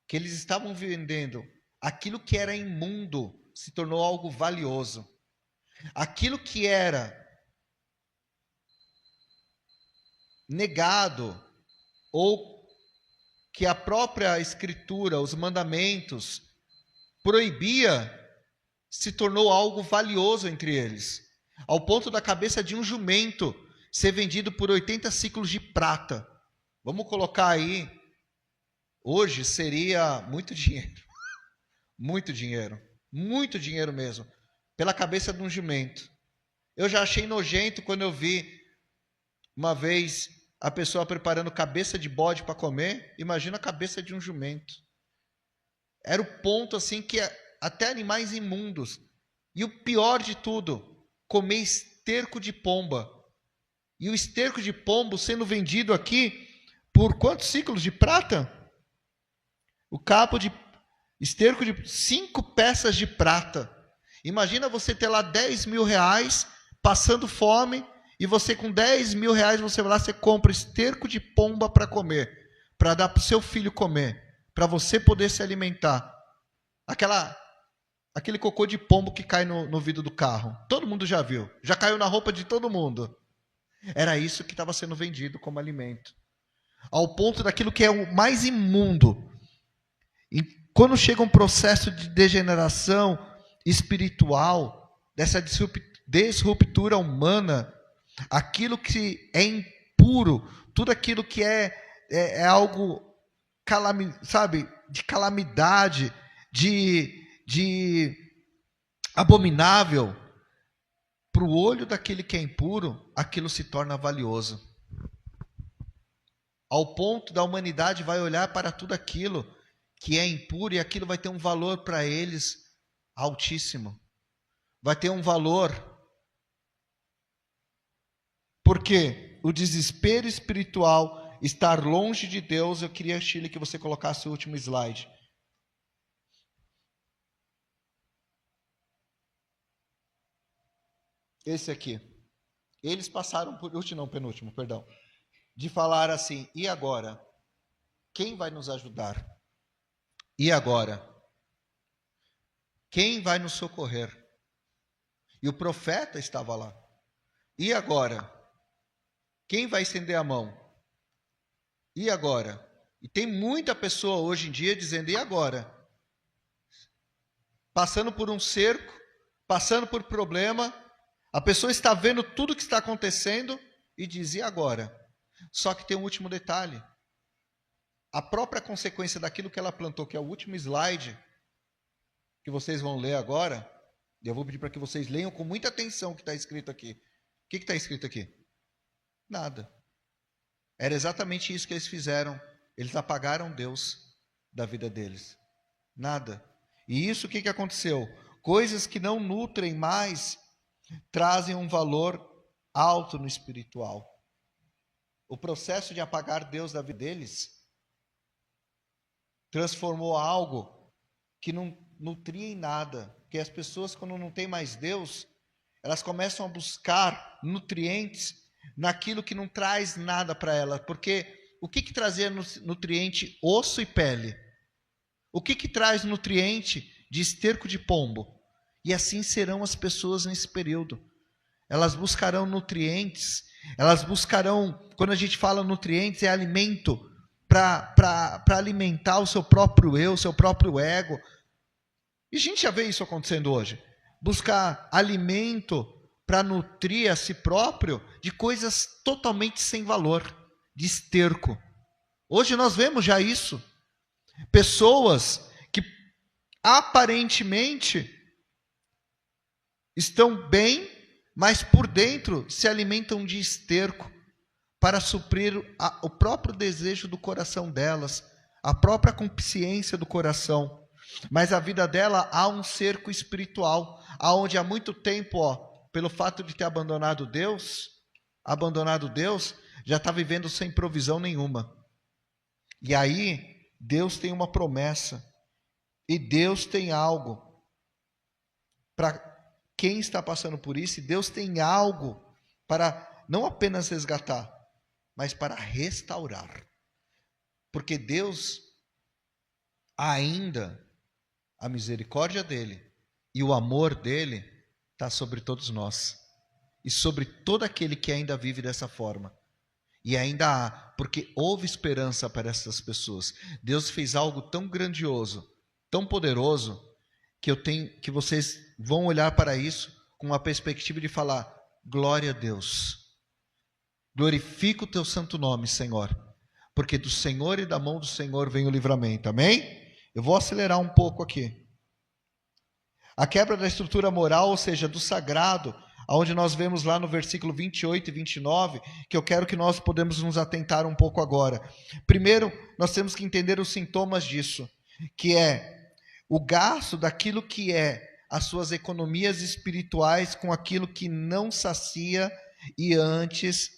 que eles estavam vendendo aquilo que era imundo, se tornou algo valioso. Aquilo que era negado, ou que a própria escritura, os mandamentos, proibia, se tornou algo valioso entre eles, ao ponto da cabeça de um jumento ser vendido por 80 ciclos de prata. Vamos colocar aí, hoje seria muito dinheiro, muito dinheiro mesmo, pela cabeça de um jumento. Eu já achei nojento quando eu vi uma vez a pessoa preparando cabeça de bode para comer, imagina a cabeça de um jumento. Era o ponto assim que até animais imundos. E o pior de tudo, comer esterco de pomba. E o esterco de pombo sendo vendido aqui por quantos ciclos de prata? O cabo de esterco de 5 peças de prata. Imagina você ter lá 10 mil reais, passando fome, e você com 10 mil reais, você vai lá, você compra esterco de pomba para comer, para dar para o seu filho comer, para você poder se alimentar. Aquele cocô de pombo que cai no vidro do carro. Todo mundo já viu. Já caiu na roupa de todo mundo. Era isso que estava sendo vendido como alimento. Ao ponto daquilo que é o mais imundo. E quando chega um processo de degeneração espiritual, dessa disruptura humana, aquilo que é impuro, tudo aquilo que é algo de calamidade, de abominável, para o olho daquele que é impuro, aquilo se torna valioso. Ao ponto da humanidade vai olhar para tudo aquilo que é impuro e aquilo vai ter um valor para eles altíssimo. Vai ter um valor. Porque o desespero espiritual, estar longe de Deus, eu queria, Chile, que você colocasse o último slide. Esse aqui. Eles passaram por último, não, penúltimo, perdão. De falar assim, e agora? Quem vai nos ajudar? E agora? Quem vai nos socorrer? E o profeta estava lá. E agora? Quem vai estender a mão? E agora? E tem muita pessoa hoje em dia dizendo, e agora? Passando por um cerco, passando por problema, a pessoa está vendo tudo o que está acontecendo e diz, e agora? Só que tem um último detalhe. A própria consequência daquilo que ela plantou, que é o último slide, que vocês vão ler agora, e eu vou pedir para que vocês leiam com muita atenção o que está escrito aqui. O que está escrito aqui? Nada. Era exatamente isso que eles fizeram. Eles apagaram Deus da vida deles. Nada. E isso o que aconteceu? Coisas que não nutrem mais trazem um valor alto no espiritual. O processo de apagar Deus da vida deles transformou algo que não nutria em nada. Porque as pessoas, quando não tem mais Deus, elas começam a buscar nutrientes naquilo que não traz nada para ela, porque o que trazia nutriente osso e pele? O que traz nutriente de esterco de pombo? E assim serão as pessoas nesse período. Elas buscarão nutrientes, elas buscarão, quando a gente fala nutrientes, é alimento para alimentar o seu próprio eu, o seu próprio ego. E a gente já vê isso acontecendo hoje. Buscar alimento para nutrir a si próprio de coisas totalmente sem valor, de esterco. Hoje nós vemos já isso. Pessoas que aparentemente estão bem, mas por dentro se alimentam de esterco para suprir o próprio desejo do coração delas, a própria consciência do coração. Mas a vida dela há um cerco espiritual, aonde há muito tempo, pelo fato de ter abandonado Deus, já está vivendo sem provisão nenhuma. E aí, Deus tem uma promessa, e Deus tem algo para quem está passando por isso, e Deus tem algo para não apenas resgatar, mas para restaurar. Porque Deus ainda, a misericórdia dele e o amor dele está sobre todos nós. E sobre todo aquele que ainda vive dessa forma. E ainda há, porque houve esperança para essas pessoas. Deus fez algo tão grandioso, tão poderoso, que vocês vão olhar para isso com uma perspectiva de falar: glória a Deus. Glorifica o teu santo nome, Senhor. Porque do Senhor e da mão do Senhor vem o livramento. Amém? Eu vou acelerar um pouco aqui. A quebra da estrutura moral, ou seja, do sagrado, onde nós vemos lá no versículo 28 e 29, que eu quero que nós podemos nos atentar um pouco agora. Primeiro, nós temos que entender os sintomas disso, que é o gasto daquilo que é as suas economias espirituais com aquilo que não sacia e antes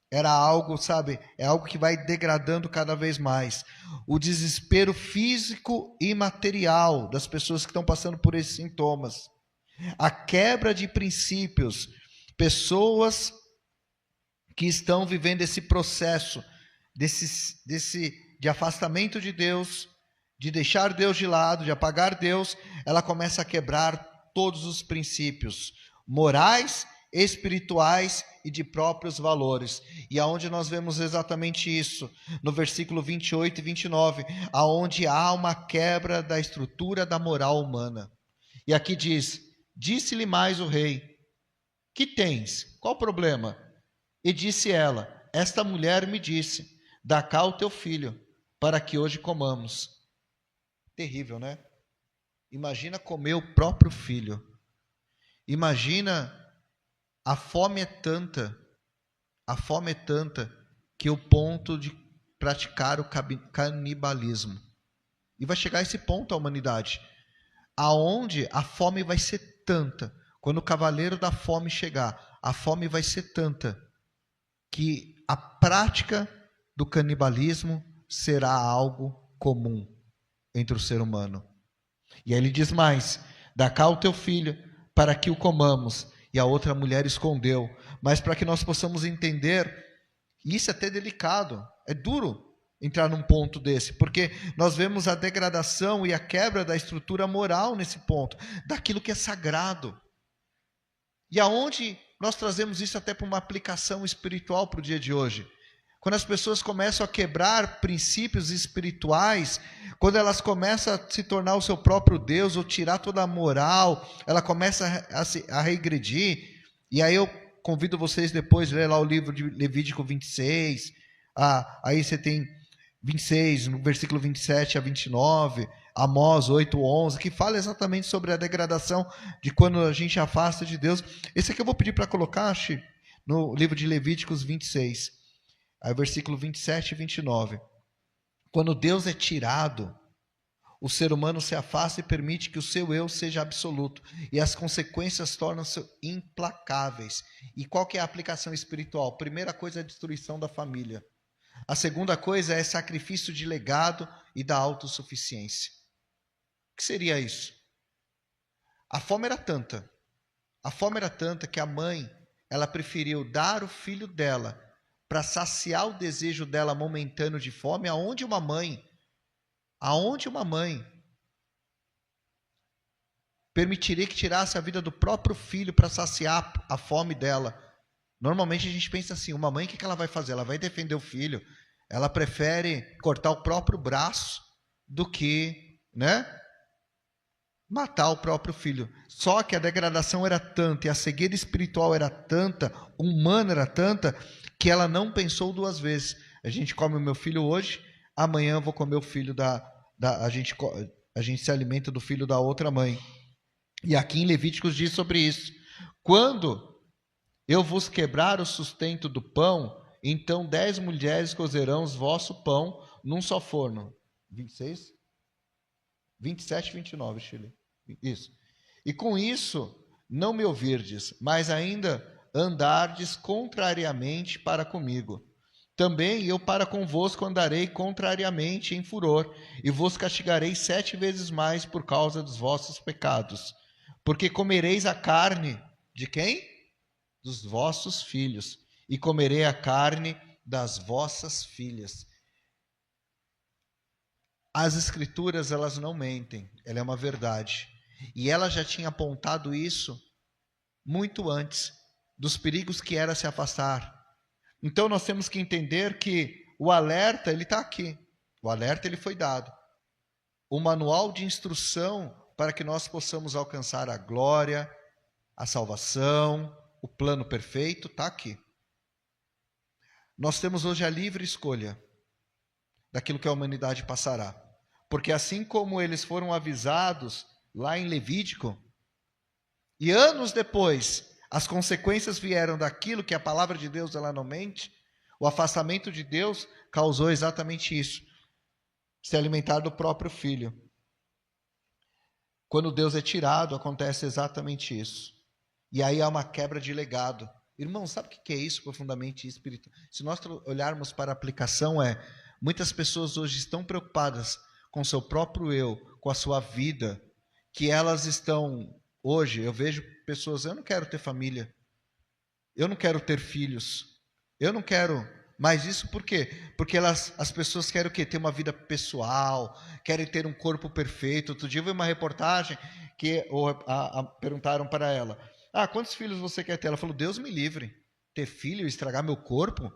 era algo, sabe, é algo que vai degradando cada vez mais. O desespero físico e material das pessoas que estão passando por esses sintomas. A quebra de princípios. Pessoas que estão vivendo esse processo de afastamento de Deus, de deixar Deus de lado, de apagar Deus, ela começa a quebrar todos os princípios morais, espirituais e de próprios valores. E aonde nós vemos exatamente isso? No versículo 28 e 29, aonde há uma quebra da estrutura da moral humana. E aqui diz: disse-lhe mais o rei: que tens? Qual o problema? E disse ela: esta mulher me disse: dá cá o teu filho, para que hoje comamos. Terrível, né? Imagina comer o próprio filho. Imagina, a fome é tanta que o ponto de praticar o canibalismo. E vai chegar a esse ponto a humanidade, aonde a fome vai ser tanta, quando o cavaleiro da fome chegar, a fome vai ser tanta, que a prática do canibalismo será algo comum entre o ser humano. E aí ele diz mais: dá cá o teu filho, para que o comamos. E a outra mulher escondeu. Mas para que nós possamos entender, isso é até delicado, é duro entrar num ponto desse, porque nós vemos a degradação e a quebra da estrutura moral nesse ponto, daquilo que é sagrado. E aonde nós trazemos isso até para uma aplicação espiritual para o dia de hoje. Quando as pessoas começam a quebrar princípios espirituais, quando elas começam a se tornar o seu próprio Deus, ou tirar toda a moral, ela começa a regredir. E aí eu convido vocês depois a ler lá o livro de Levítico 26, aí você tem 26, no versículo 27 a 29, Amós 8:11, que fala exatamente sobre a degradação de quando a gente afasta de Deus. Esse aqui eu vou pedir para colocar, no livro de Levíticos 26, aí versículo 27 e 29. Quando Deus é tirado, o ser humano se afasta e permite que o seu eu seja absoluto, e as consequências tornam-se implacáveis. E qual que é a aplicação espiritual? Primeira coisa é a destruição da família. A segunda coisa é sacrifício de legado e da autossuficiência. O que seria isso? A fome era tanta, A fome era tanta que a mãe, ela preferiu dar o filho dela para saciar o desejo dela momentâneo de fome. Aonde uma mãe permitiria que tirasse a vida do próprio filho para saciar a fome dela? Normalmente a gente pensa assim, uma mãe, o que ela vai fazer? Ela vai defender o filho. Ela prefere cortar o próprio braço do que, matar o próprio filho. Só que a degradação era tanta e a cegueira espiritual era tanta, humana era tanta, que ela não pensou duas vezes. A gente come o meu filho hoje, amanhã eu vou comer o filho a gente se alimenta do filho da outra mãe. E aqui em Levíticos diz sobre isso. Quando eu vos quebrar o sustento do pão, então 10 mulheres cozerão o vosso pão num só forno. 26? 27 e 29, Chile. Isso. E com isso não me ouvirdes, mas ainda andardes contrariamente para comigo. Também eu para convosco andarei contrariamente em furor, e vos castigarei 7 vezes mais por causa dos vossos pecados. Porque comereis a carne de quem? Dos vossos filhos, e comerei a carne das vossas filhas. As escrituras, elas não mentem, ela é uma verdade. E ela já tinha apontado isso muito antes dos perigos que era se afastar. Então nós temos que entender que o alerta, ele está aqui. O alerta, ele foi dado. O manual de instrução para que nós possamos alcançar a glória, a salvação, o plano perfeito, está aqui. Nós temos hoje a livre escolha daquilo que a humanidade passará. Porque assim como eles foram avisados lá em Levítico, e anos depois as consequências vieram daquilo que a palavra de Deus ela não mente, o afastamento de Deus causou exatamente isso, se alimentar do próprio filho. Quando Deus é tirado, acontece exatamente isso. E aí há uma quebra de legado. Irmão, sabe o que é isso profundamente espiritual? Se nós olharmos para a aplicação, muitas pessoas hoje estão preocupadas com seu próprio eu, com a sua vida, que elas estão, hoje, eu vejo pessoas, eu não quero ter família, eu não quero ter filhos, eu não quero mais isso, por quê? Porque as pessoas querem o quê? Ter uma vida pessoal, querem ter um corpo perfeito. Outro dia eu vi uma reportagem que perguntaram para ela, quantos filhos você quer ter? Ela falou, Deus me livre, ter filho e estragar meu corpo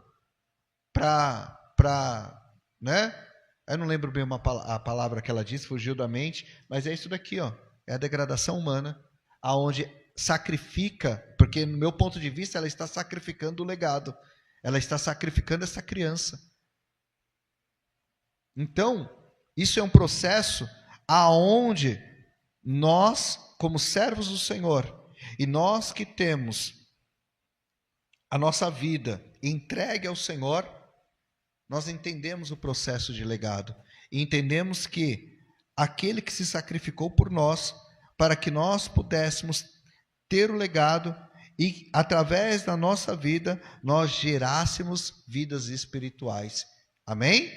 eu não lembro bem a palavra que ela disse, fugiu da mente, mas é isso daqui, é a degradação humana, aonde sacrifica, porque no meu ponto de vista ela está sacrificando o legado, ela está sacrificando essa criança. Então, isso é um processo aonde nós, como servos do Senhor, e nós que temos a nossa vida entregue ao Senhor, nós entendemos o processo de legado e entendemos que aquele que se sacrificou por nós, para que nós pudéssemos ter o legado e através da nossa vida nós gerássemos vidas espirituais. Amém?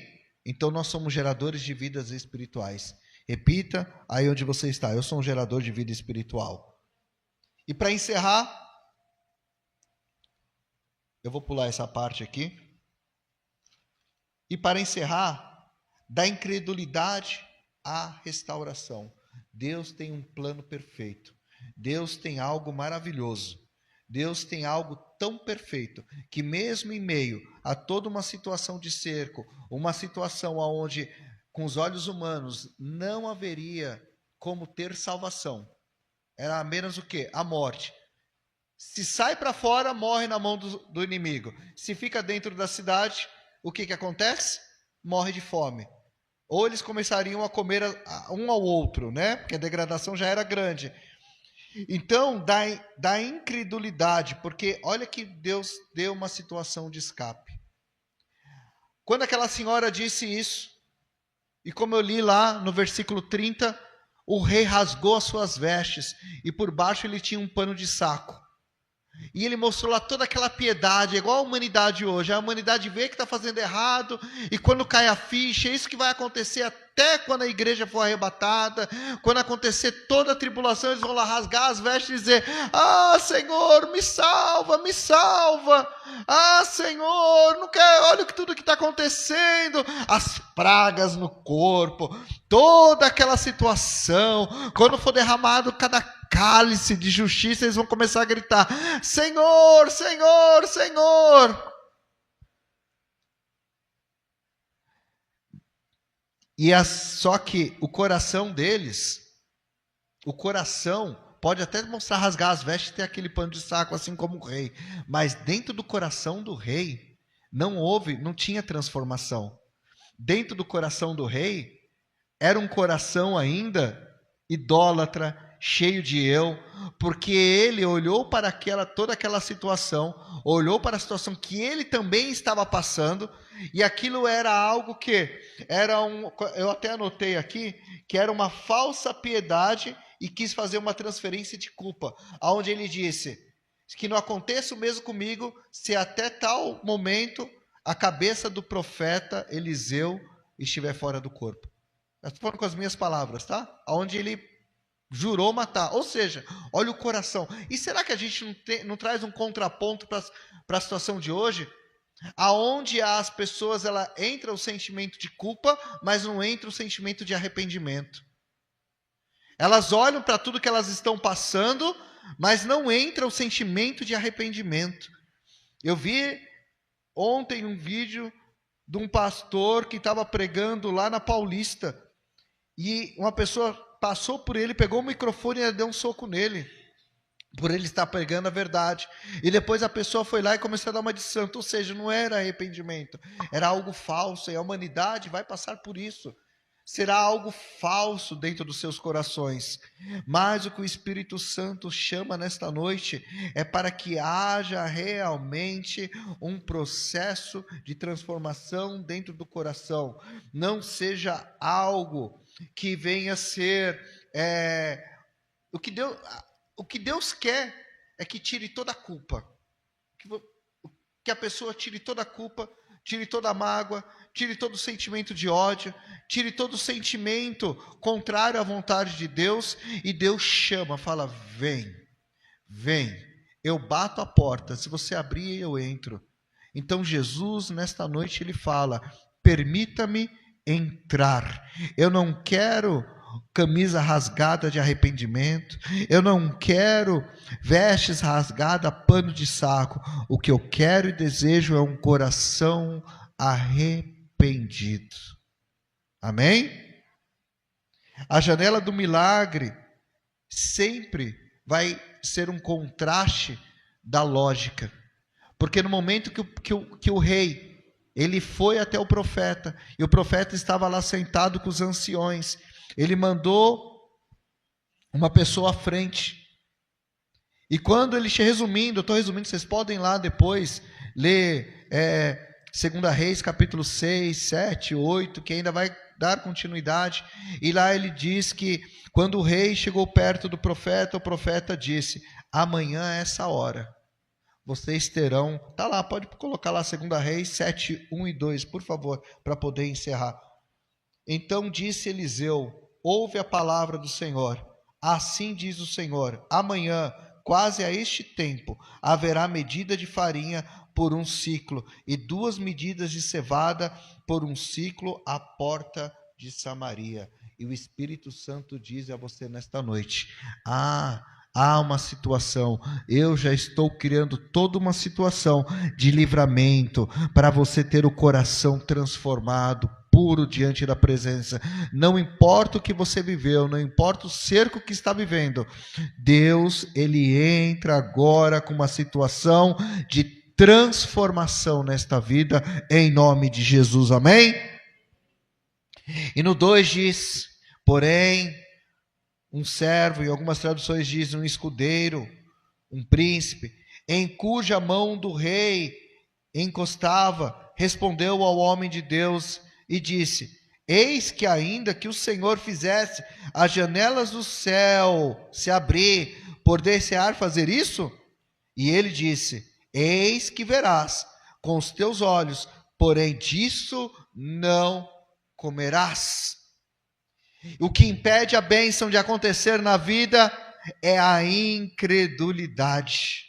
Então nós somos geradores de vidas espirituais. Repita aí onde você está, eu sou um gerador de vida espiritual. E para encerrar, eu vou pular essa parte aqui. E para encerrar, da incredulidade à restauração. Deus tem um plano perfeito. Deus tem algo maravilhoso. Deus tem algo tão perfeito que mesmo em meio a toda uma situação de cerco, uma situação onde com os olhos humanos não haveria como ter salvação, era apenas o quê? A morte. Se sai para fora, morre na mão do inimigo. Se fica dentro da cidade, o que acontece? Morre de fome. Ou eles começariam a comer um ao outro, porque a degradação já era grande. Então, da incredulidade, porque olha que Deus deu uma situação de escape. Quando aquela senhora disse isso, e como eu li lá no versículo 30, o rei rasgou as suas vestes, e por baixo ele tinha um pano de saco. E ele mostrou lá toda aquela piedade, igual a humanidade hoje. A humanidade vê que está fazendo errado, e quando cai a ficha, é isso que vai acontecer até quando a igreja for arrebatada. Quando acontecer toda a tribulação, eles vão lá rasgar as vestes e dizer: ah, Senhor, me salva, me salva. Ah, Senhor, não quero, olha tudo que está acontecendo. As pragas no corpo, toda aquela situação. Quando for derramado cada cálice de justiça, eles vão começar a gritar: Senhor, Senhor, Senhor. Só que o coração deles, o coração pode até mostrar rasgar as vestes e ter aquele pano de saco, assim como o rei, mas dentro do coração do rei não tinha transformação. Dentro do coração do rei era um coração ainda idólatra, cheio de eu, porque ele olhou para toda aquela situação, olhou para a situação que ele também estava passando, e aquilo era algo que eu até anotei aqui, que era uma falsa piedade, e quis fazer uma transferência de culpa, aonde ele disse que não aconteça o mesmo comigo, se até tal momento a cabeça do profeta Eliseu estiver fora do corpo. Estou falando com as minhas palavras, tá? Aonde ele jurou matar. Ou seja, olha o coração. E será que a gente não traz um contraponto para a situação de hoje? Aonde as pessoas, entra o sentimento de culpa, mas não entra o sentimento de arrependimento. Elas olham para tudo que elas estão passando, mas não entra o sentimento de arrependimento. Eu vi ontem um vídeo de um pastor que estava pregando lá na Paulista, e uma pessoa passou por ele, pegou o microfone e deu um soco nele, por ele estar pregando a verdade. E depois a pessoa foi lá e começou a dar uma de santo, ou seja, não era arrependimento, era algo falso, e a humanidade vai passar por isso. Será algo falso dentro dos seus corações. Mas o que o Espírito Santo chama nesta noite é para que haja realmente um processo de transformação dentro do coração. Não seja algo que venha a ser... O que Deus quer é que tire toda a culpa. Que a pessoa tire toda a culpa, tire toda a mágoa, tire todo o sentimento de ódio, tire todo o sentimento contrário à vontade de Deus, e Deus chama, fala: vem, vem, eu bato a porta, se você abrir eu entro. Então Jesus nesta noite ele fala: permita-me entrar, eu não quero camisa rasgada de arrependimento, eu não quero vestes rasgadas, pano de saco, o que eu quero e desejo é um coração arrependido. Amém? A janela do milagre sempre vai ser um contraste da lógica, porque no momento que o rei ele foi até o profeta, e o profeta estava lá sentado com os anciões, ele mandou uma pessoa à frente, e quando ele, resumindo, eu estou resumindo, vocês podem lá depois ler 2 Reis capítulo 6, 7, 8, que ainda vai dar continuidade, e lá ele diz que quando o rei chegou perto do profeta, o profeta disse: amanhã a essa hora, vocês terão, está lá, pode colocar lá 2 Reis 7, 1 e 2, por favor, para poder encerrar. Então disse Eliseu: ouve a palavra do Senhor, assim diz o Senhor, amanhã, quase a este tempo, haverá medida de farinha por um ciclo, e 2 medidas de cevada por um ciclo à porta de Samaria. E o Espírito Santo diz a você nesta noite: há uma situação, eu já estou criando toda uma situação de livramento, para você ter o coração transformado, puro diante da presença. Não importa o que você viveu, não importa o cerco que está vivendo, Deus, Ele entra agora com uma situação de transformação nesta vida, em nome de Jesus, amém? E no 2 diz: porém, um servo, em algumas traduções diz um escudeiro, um príncipe, em cuja mão do rei encostava, respondeu ao homem de Deus e disse: eis que ainda que o Senhor fizesse as janelas do céu se abrir, poder-se-á fazer isso? E ele disse: eis que verás com os teus olhos, porém disso não comerás. O que impede a bênção de acontecer na vida é a incredulidade.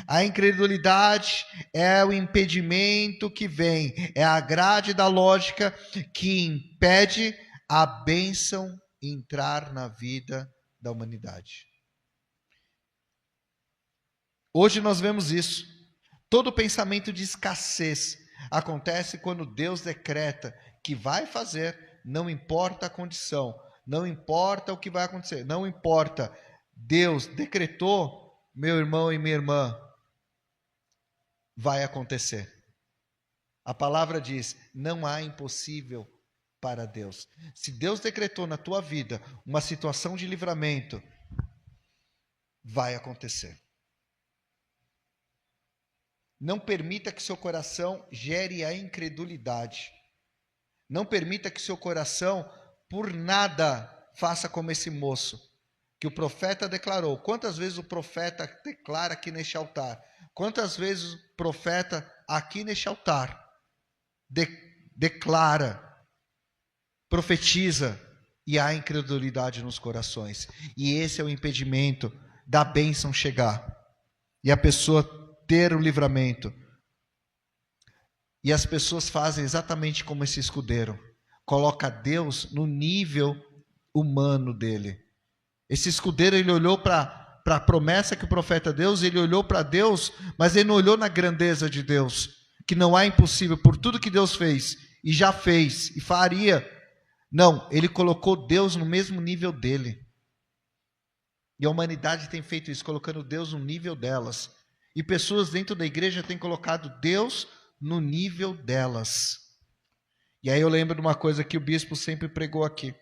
A incredulidade é o impedimento que vem, é a grade da lógica que impede a bênção entrar na vida da humanidade. Hoje nós vemos isso. Todo pensamento de escassez acontece quando Deus decreta que vai fazer, não importa a condição, não importa o que vai acontecer, não importa. Deus decretou, meu irmão e minha irmã, vai acontecer. A palavra diz: não há impossível para Deus. Se Deus decretou na tua vida uma situação de livramento, vai acontecer. Não permita que seu coração gere a incredulidade. Não permita que seu coração, por nada, faça como esse moço, que o profeta declarou. Quantas vezes o profeta declara aqui neste altar? Quantas vezes o profeta aqui neste altar declara, profetiza, e há incredulidade nos corações. E esse é o impedimento da bênção chegar e a pessoa ter o livramento. E as pessoas fazem exatamente como esse escudeiro. Coloca Deus no nível humano dele. Esse escudeiro, ele olhou para a promessa que o profeta deu, ele olhou para Deus, mas ele não olhou na grandeza de Deus, que não há impossível por tudo que Deus fez, e já fez, e faria. Não, ele colocou Deus no mesmo nível dele. E a humanidade tem feito isso, colocando Deus no nível delas. E pessoas dentro da igreja têm colocado Deus no nível delas. E aí eu lembro de uma coisa que o bispo sempre pregou aqui.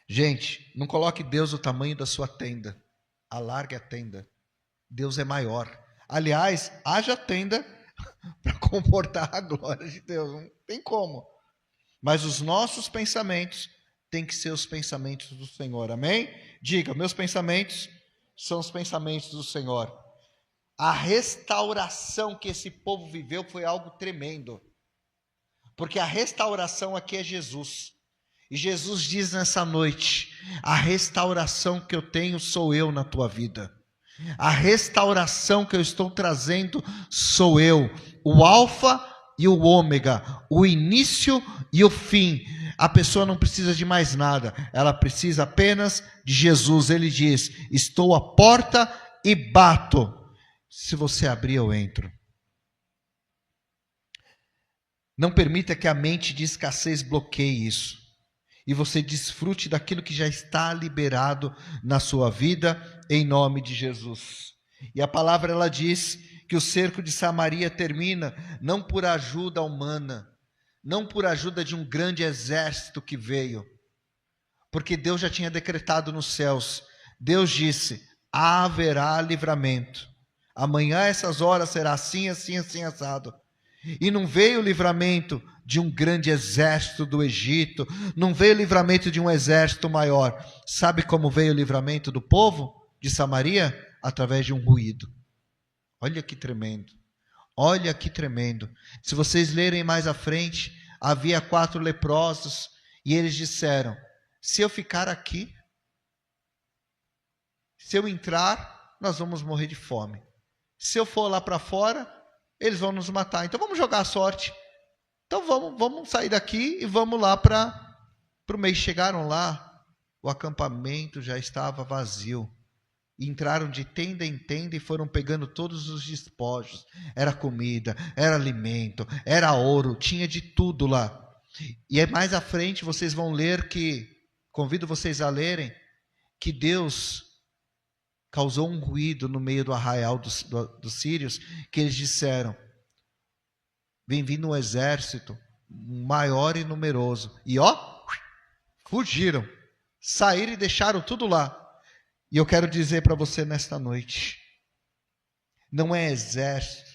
Gente, não coloque Deus no tamanho da sua tenda. Alargue a tenda. Deus é maior. Aliás, haja tenda para comportar a glória de Deus. Não tem como. Mas os nossos pensamentos têm que ser os pensamentos do Senhor. Amém? Diga, meus pensamentos são os pensamentos do Senhor. A restauração que esse povo viveu foi algo tremendo. Porque a restauração aqui é Jesus. E Jesus diz nessa noite: a restauração que eu tenho sou eu na tua vida. A restauração que eu estou trazendo sou eu. O alfa e o ômega, o início e o fim. A pessoa não precisa de mais nada, ela precisa apenas de Jesus. Ele diz: estou à porta e bato. Se você abrir, eu entro. Não permita que a mente de escassez bloqueie isso. E você desfrute daquilo que já está liberado na sua vida, em nome de Jesus. E a palavra, ela diz que o cerco de Samaria termina não por ajuda humana, não por ajuda de um grande exército que veio, porque Deus já tinha decretado nos céus. Deus disse: haverá livramento. Amanhã essas horas será assim, assim, assim, assado. E não veio o livramento de um grande exército do Egito, não veio o livramento de um exército maior. Sabe como veio o livramento do povo de Samaria? Através de um ruído. Olha que tremendo. Olha que tremendo. Se vocês lerem mais à frente, havia 4 leprosos e eles disseram: se eu ficar aqui, se eu entrar, nós vamos morrer de fome. Se eu for lá para fora, eles vão nos matar. Então vamos jogar a sorte. Então vamos sair daqui e vamos lá para o meio. Chegaram lá, o acampamento já estava vazio. Entraram de tenda em tenda e foram pegando todos os despojos. Era comida, era alimento, era ouro, tinha de tudo lá. E mais à frente vocês vão ler que, convido vocês a lerem, que Deus causou um ruído no meio do arraial dos sírios, que eles disseram: vem vindo um exército maior e numeroso. E fugiram, saíram e deixaram tudo lá. E eu quero dizer para você nesta noite, não é exército,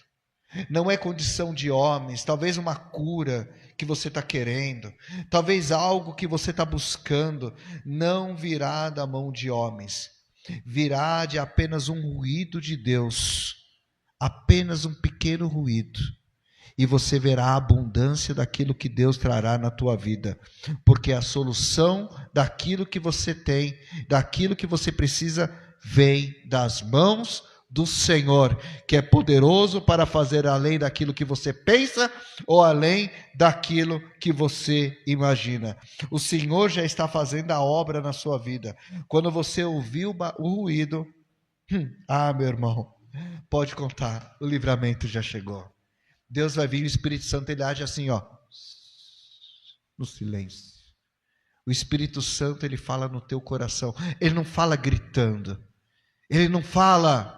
não é condição de homens, talvez uma cura que você está querendo, talvez algo que você está buscando, não virá da mão de homens. virá de apenas um ruído de Deus, apenas um pequeno ruído, e você verá a abundância daquilo que Deus trará na tua vida, porque a solução daquilo que você tem, daquilo que você precisa, vem das mãos do Senhor, que é poderoso para fazer além daquilo que você pensa ou além daquilo que você imagina. O Senhor já está fazendo a obra na sua vida. Quando você ouvir o ruído, meu irmão, pode contar, o livramento já chegou. Deus vai vir, o Espírito Santo, ele age assim, no silêncio. O Espírito Santo, ele fala no teu coração. Ele não fala gritando. Ele não fala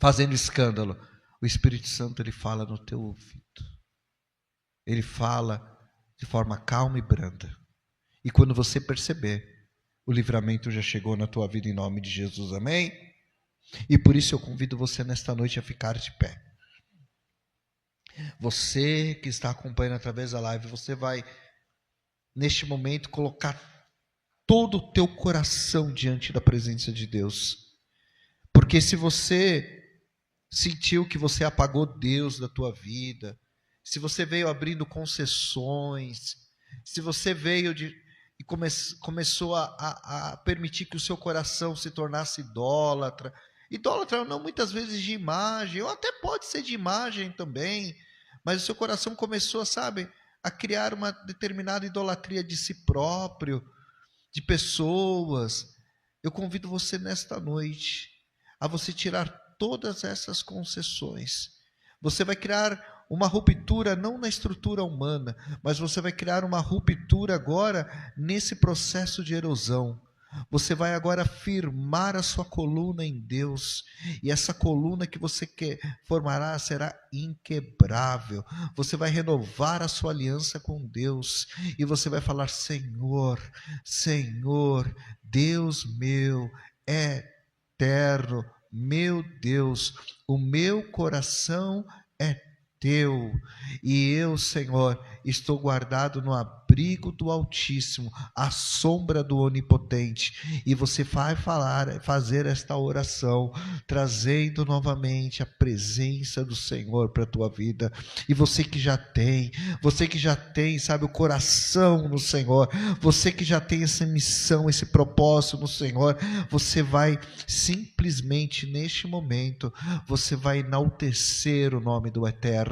fazendo escândalo. O Espírito Santo, ele fala no teu ouvido. Ele fala de forma calma e branda. E quando você perceber, o livramento já chegou na tua vida em nome de Jesus. Amém? E por isso eu convido você nesta noite a ficar de pé. Você que está acompanhando através da live, você vai, neste momento, colocar todo o teu coração diante da presença de Deus. Porque se você sentiu que você apagou Deus da tua vida, se você veio abrindo concessões, se você veio e começou a permitir que o seu coração se tornasse idólatra não muitas vezes de imagem, ou até pode ser de imagem também, mas o seu coração começou, a criar uma determinada idolatria de si próprio, de pessoas. Eu convido você nesta noite a você tirar todas essas concessões. Você vai criar uma ruptura não na estrutura humana, mas você vai criar uma ruptura agora nesse processo de erosão. Você vai agora firmar a sua coluna em Deus, e essa coluna que você formará será inquebrável. Você vai renovar a sua aliança com Deus, e você vai falar: Senhor, Senhor, Deus meu, eterno, meu Deus, o meu coração é teu, e eu, Senhor, estou guardado no abrigo do Altíssimo, à sombra do Onipotente. E você vai fazer esta oração, trazendo novamente a presença do Senhor para a tua vida. E você que já tem, o coração no Senhor, você que já tem essa missão, esse propósito no Senhor, você vai simplesmente neste momento, você vai enaltecer o nome do Eterno.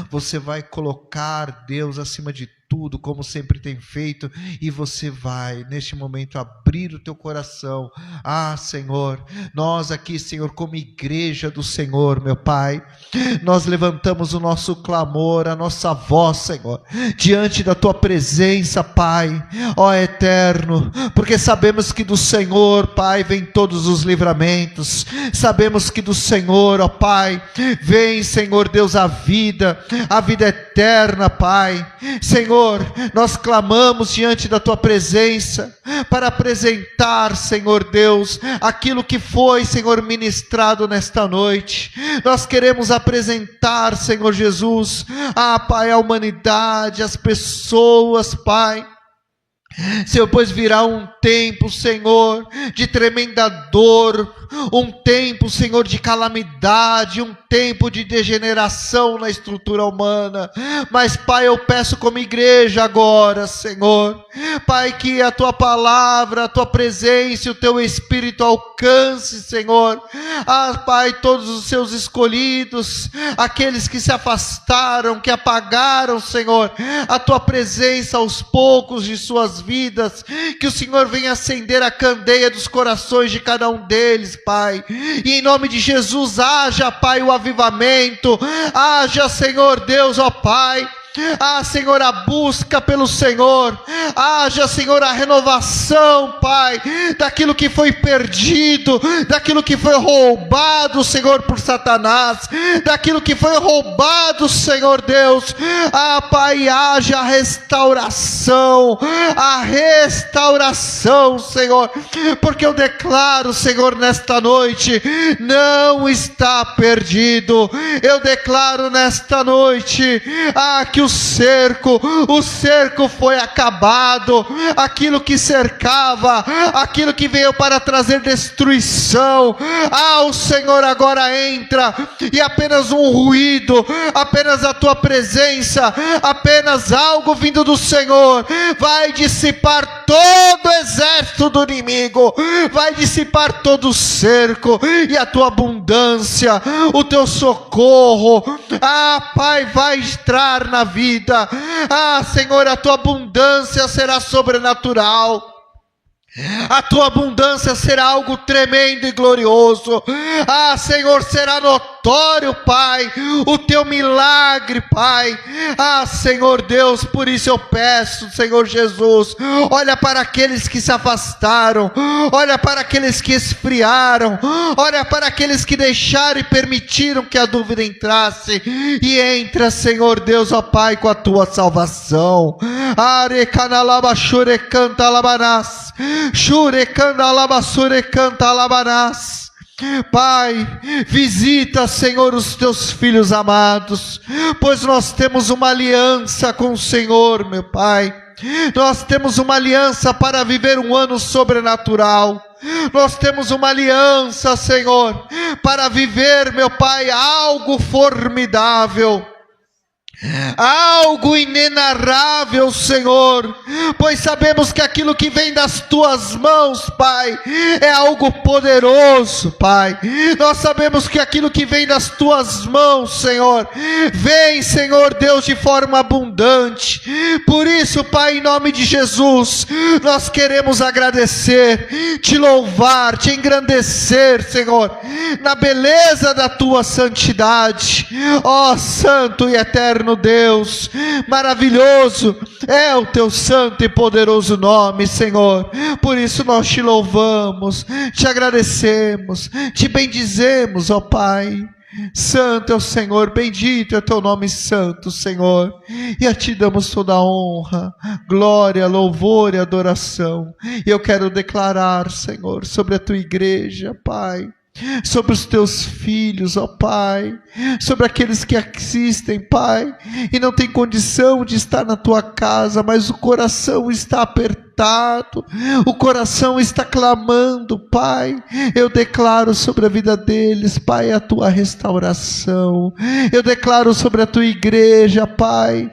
Você vai colocar Deus acima de tudo, como sempre tem feito, e você vai neste momento abrir o teu coração. Senhor, nós aqui, Senhor, como igreja do Senhor, meu Pai, nós levantamos o nosso clamor, a nossa voz, Senhor, diante da tua presença, Pai, ó Eterno, porque sabemos que do Senhor, Pai, vem todos os livramentos. Sabemos que do Senhor, ó Pai, vem, Senhor Deus, a vida eterna, Pai. Senhor, nós clamamos diante da tua presença para apresentar, Senhor Deus, aquilo que foi, Senhor, ministrado nesta noite. Nós queremos apresentar, Senhor Jesus, Pai, a humanidade, as pessoas, Pai. Senhor, pois virá um tempo, Senhor, de tremenda dor, um tempo, Senhor, de calamidade, um tempo de degeneração na estrutura humana. Mas, Pai, eu peço como igreja agora, Senhor, Pai, que a tua palavra, a tua presença e o teu Espírito alcance, Senhor, Pai, todos os seus escolhidos, aqueles que se afastaram, que apagaram, Senhor, a tua presença aos poucos de suas vidas, que o Senhor venha acender a candeia dos corações de cada um deles, Pai, e em nome de Jesus, haja, Pai, o avivamento, haja, Senhor Deus, ó Pai, Senhor, a busca pelo Senhor, haja, Senhor, a renovação, Pai, daquilo que foi perdido, daquilo que foi roubado, Senhor, por Satanás, daquilo que foi roubado, Senhor Deus, Pai, haja a restauração, Senhor, porque eu declaro, Senhor, nesta noite, não está perdido. Eu declaro nesta noite, que o o cerco foi acabado, aquilo que cercava, aquilo que veio para trazer destruição, o Senhor agora entra, e apenas um ruído, apenas a tua presença, apenas algo vindo do Senhor, vai dissipar todo o exército do inimigo, vai dissipar todo o cerco, e a tua abundância, o teu socorro, Pai, vai entrar na vida, Senhor, a tua abundância será sobrenatural, a tua abundância será algo tremendo e glorioso, Senhor, será notório, Pai, o teu milagre, Pai, Senhor Deus, por isso eu peço, Senhor Jesus, olha para aqueles que se afastaram, olha para aqueles que esfriaram, olha para aqueles que deixaram e permitiram que a dúvida entrasse, e entra, Senhor Deus, ó Pai, com a tua salvação, Arecanalaba Xurecanta Labanás, Xurecandalabassurecanta Labanás. Pai, visita, Senhor, os teus filhos amados, pois nós temos uma aliança com o Senhor, meu Pai. Nós temos uma aliança para viver um ano sobrenatural. Nós temos uma aliança, Senhor, para viver, meu Pai, algo formidável, algo inenarrável, Senhor, pois sabemos que aquilo que vem das tuas mãos, Pai, é algo poderoso, Pai. Nós sabemos que aquilo que vem das tuas mãos, Senhor, vem, Senhor Deus, de forma abundante. Por isso, Pai, em nome de Jesus, nós queremos agradecer, te louvar, te engrandecer, Senhor, na beleza da tua santidade. Ó Santo e eterno Deus, maravilhoso é o teu santo e poderoso nome, Senhor. Por isso nós te louvamos, te agradecemos, te bendizemos, ó Pai. Santo é o Senhor, bendito é o teu nome santo, Senhor, e a ti damos toda a honra, glória, louvor e adoração. E eu quero declarar, Senhor, sobre a tua igreja, Pai, sobre os teus filhos, ó Pai, sobre aqueles que assistem, Pai, e não tem condição de estar na tua casa, mas o coração está apertado, o coração está clamando, Pai. Eu declaro sobre a vida deles, Pai, a tua restauração. Eu declaro sobre a tua igreja, Pai,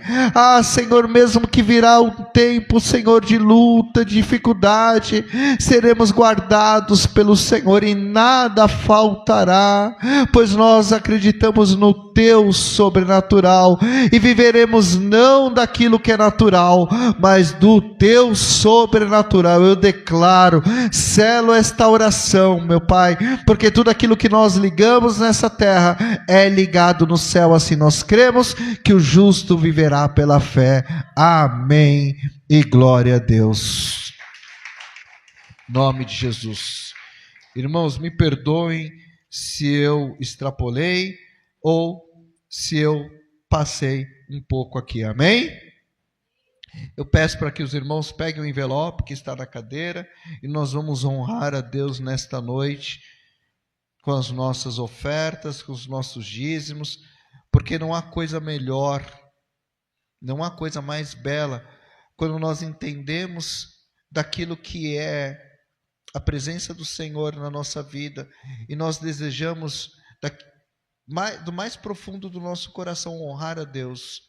Senhor, mesmo que virá um tempo, Senhor, de luta, de dificuldade, seremos guardados pelo Senhor e nada faltará, pois nós acreditamos no teu sobrenatural e viveremos não daquilo que é natural, mas do teu sobrenatural. Eu declaro, selo esta oração, meu Pai, porque tudo aquilo que nós ligamos nessa terra é ligado no céu. Assim nós cremos que o justo viverá pela fé. Amém e glória a Deus. Em nome de Jesus. Irmãos, me perdoem se eu extrapolei ou se eu passei um pouco aqui, amém? Eu peço para que os irmãos peguem o envelope que está na cadeira e nós vamos honrar a Deus nesta noite com as nossas ofertas, com os nossos dízimos, porque não há coisa melhor, não há coisa mais bela quando nós entendemos daquilo que é a presença do Senhor na nossa vida e nós desejamos do mais profundo do nosso coração honrar a Deus.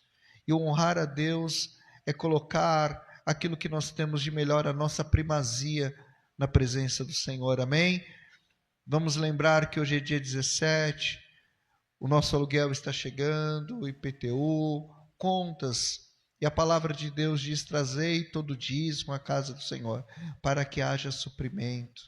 E honrar a Deus é colocar aquilo que nós temos de melhor, a nossa primazia na presença do Senhor, amém? Vamos lembrar que hoje é dia 17, o nosso aluguel está chegando, o IPTU, contas, e a palavra de Deus diz: trazei todo dízimo à casa do Senhor, para que haja suprimento.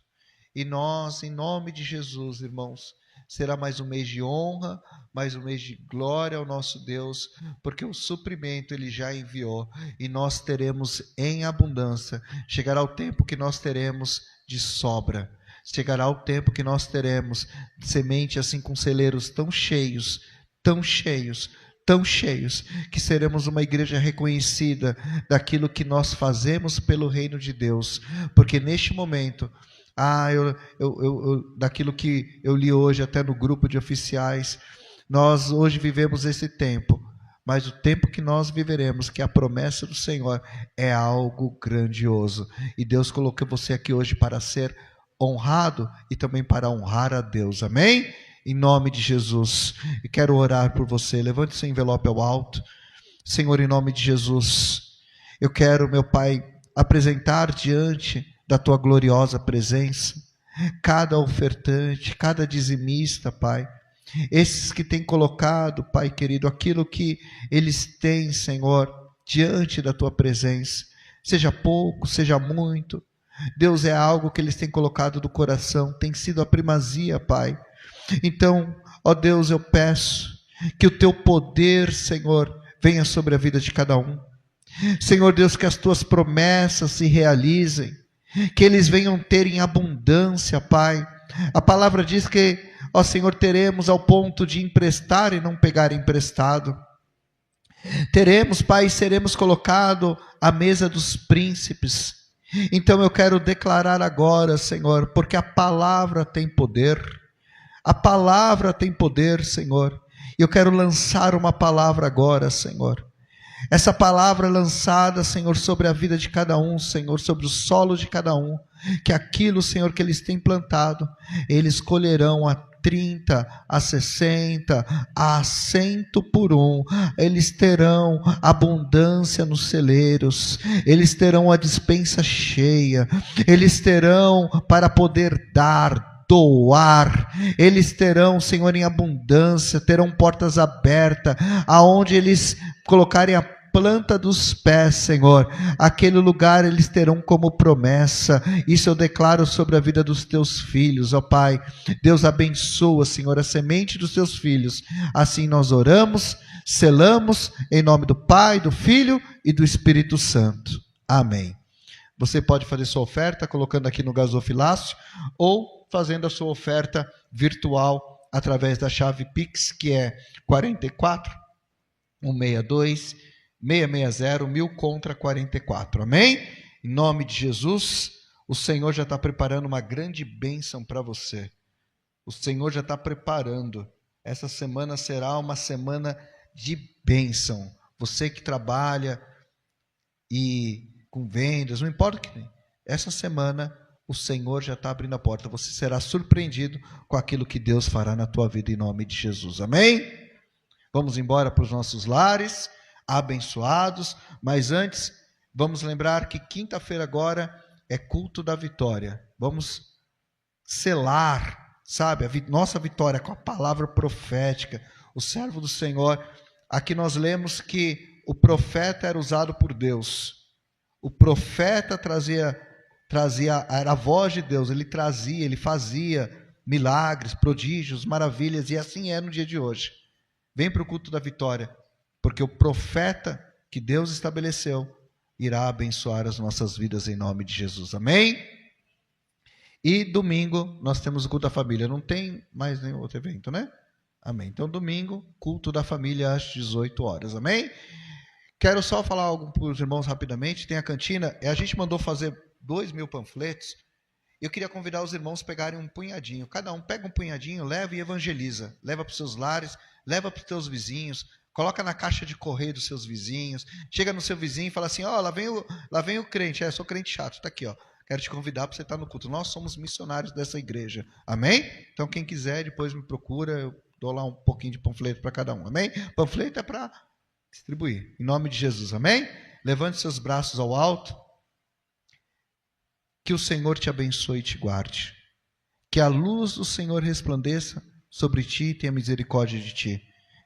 E nós, em nome de Jesus, irmãos, será mais um mês de honra, mais um mês de glória ao nosso Deus, porque o suprimento Ele já enviou, e nós teremos em abundância. Chegará o tempo que nós teremos de sobra, chegará o tempo que nós teremos semente assim com celeiros tão cheios, tão cheios, tão cheios, que seremos uma igreja reconhecida daquilo que nós fazemos pelo reino de Deus, porque neste momento, daquilo que eu li hoje até no grupo de oficiais, nós hoje vivemos esse tempo, mas o tempo que nós viveremos, que a promessa do Senhor é algo grandioso. E Deus colocou você aqui hoje para ser honrado e também para honrar a Deus. Amém? Em nome de Jesus. E quero orar por você. Levante seu envelope ao alto. Senhor, em nome de Jesus, eu quero, meu Pai, apresentar diante da Tua gloriosa presença cada ofertante, cada dizimista, Pai. Esses que têm colocado, Pai querido, aquilo que eles têm, Senhor, diante da Tua presença. Seja pouco, seja muito. Deus, é algo que eles têm colocado do coração, tem sido a primazia, Pai. Então, ó Deus, eu peço que o Teu poder, Senhor, venha sobre a vida de cada um. Senhor Deus, que as Tuas promessas se realizem, que eles venham ter em abundância, Pai. A palavra diz que, ó Senhor, teremos ao ponto de emprestar e não pegar emprestado. Teremos, Pai, e seremos colocados à mesa dos príncipes. Então eu quero declarar agora, Senhor, porque a palavra tem poder. A palavra tem poder, Senhor. Eu quero lançar uma palavra agora, Senhor. Essa palavra lançada, Senhor, sobre a vida de cada um, Senhor, sobre o solo de cada um, que aquilo, Senhor, que eles têm plantado, eles colherão a 30, a 60, a 100 por um. Eles terão abundância nos celeiros, eles terão a despensa cheia, eles terão para poder dar, doar, eles terão, Senhor, em abundância, terão portas abertas, aonde eles colocarem a planta dos pés, Senhor, aquele lugar eles terão como promessa. Isso eu declaro sobre a vida dos teus filhos, ó Pai. Deus abençoa, Senhor, a semente dos teus filhos. Assim nós oramos, selamos, em nome do Pai, do Filho e do Espírito Santo. Amém. Você pode fazer sua oferta colocando aqui no gasofilácio ou fazendo a sua oferta virtual através da chave Pix, que é 44 162 660 1000 contra 44. Amém? Em nome de Jesus, o Senhor já está preparando uma grande bênção para você. O Senhor já está preparando. Essa semana será uma semana de bênção. Você que trabalha e com vendas, não importa o que tem. Essa semana o Senhor já está abrindo a porta. Você será surpreendido com aquilo que Deus fará na tua vida em nome de Jesus. Amém? Vamos embora para os nossos lares, abençoados. Mas antes, vamos lembrar que quinta-feira agora é culto da vitória. Vamos selar, sabe, nossa vitória com a palavra profética. O servo do Senhor. Aqui nós lemos que o profeta era usado por Deus. O profeta trazia, era a voz de Deus, ele fazia milagres, prodígios, maravilhas, e assim é no dia de hoje. Vem para o culto da vitória, porque o profeta que Deus estabeleceu irá abençoar as nossas vidas em nome de Jesus. Amém? E domingo nós temos o culto da família, não tem mais nenhum outro evento, né? Amém. Então domingo, culto da família às 18 horas, amém? Quero só falar algo para os irmãos rapidamente. Tem a cantina, a gente mandou fazer 2.000 panfletos. Eu queria convidar os irmãos a pegarem um punhadinho. Cada um pega um punhadinho, leva e evangeliza. Leva para os seus lares, leva para os teus vizinhos, coloca na caixa de correio dos seus vizinhos. Chega no seu vizinho e fala assim, ó, lá vem o crente. Eu sou crente chato, está aqui, ó. Quero te convidar para você estar no culto. Nós somos missionários dessa igreja, amém? Então quem quiser, depois me procura, eu dou lá um pouquinho de panfleto para cada um, amém? Panfleto é para distribuir, em nome de Jesus, amém? Levante seus braços ao alto. Que o Senhor te abençoe e te guarde. Que a luz do Senhor resplandeça sobre ti e tenha misericórdia de ti.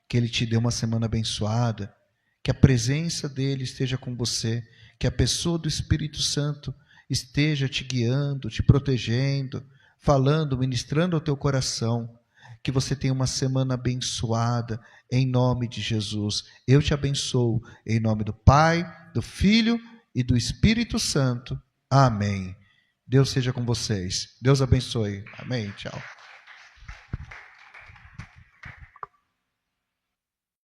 Que Ele te dê uma semana abençoada. Que a presença dEle esteja com você. Que a pessoa do Espírito Santo esteja te guiando, te protegendo, falando, ministrando ao teu coração. Que você tenha uma semana abençoada, em nome de Jesus. Eu te abençoo, em nome do Pai, do Filho e do Espírito Santo. Amém. Deus seja com vocês. Deus abençoe. Amém. Tchau.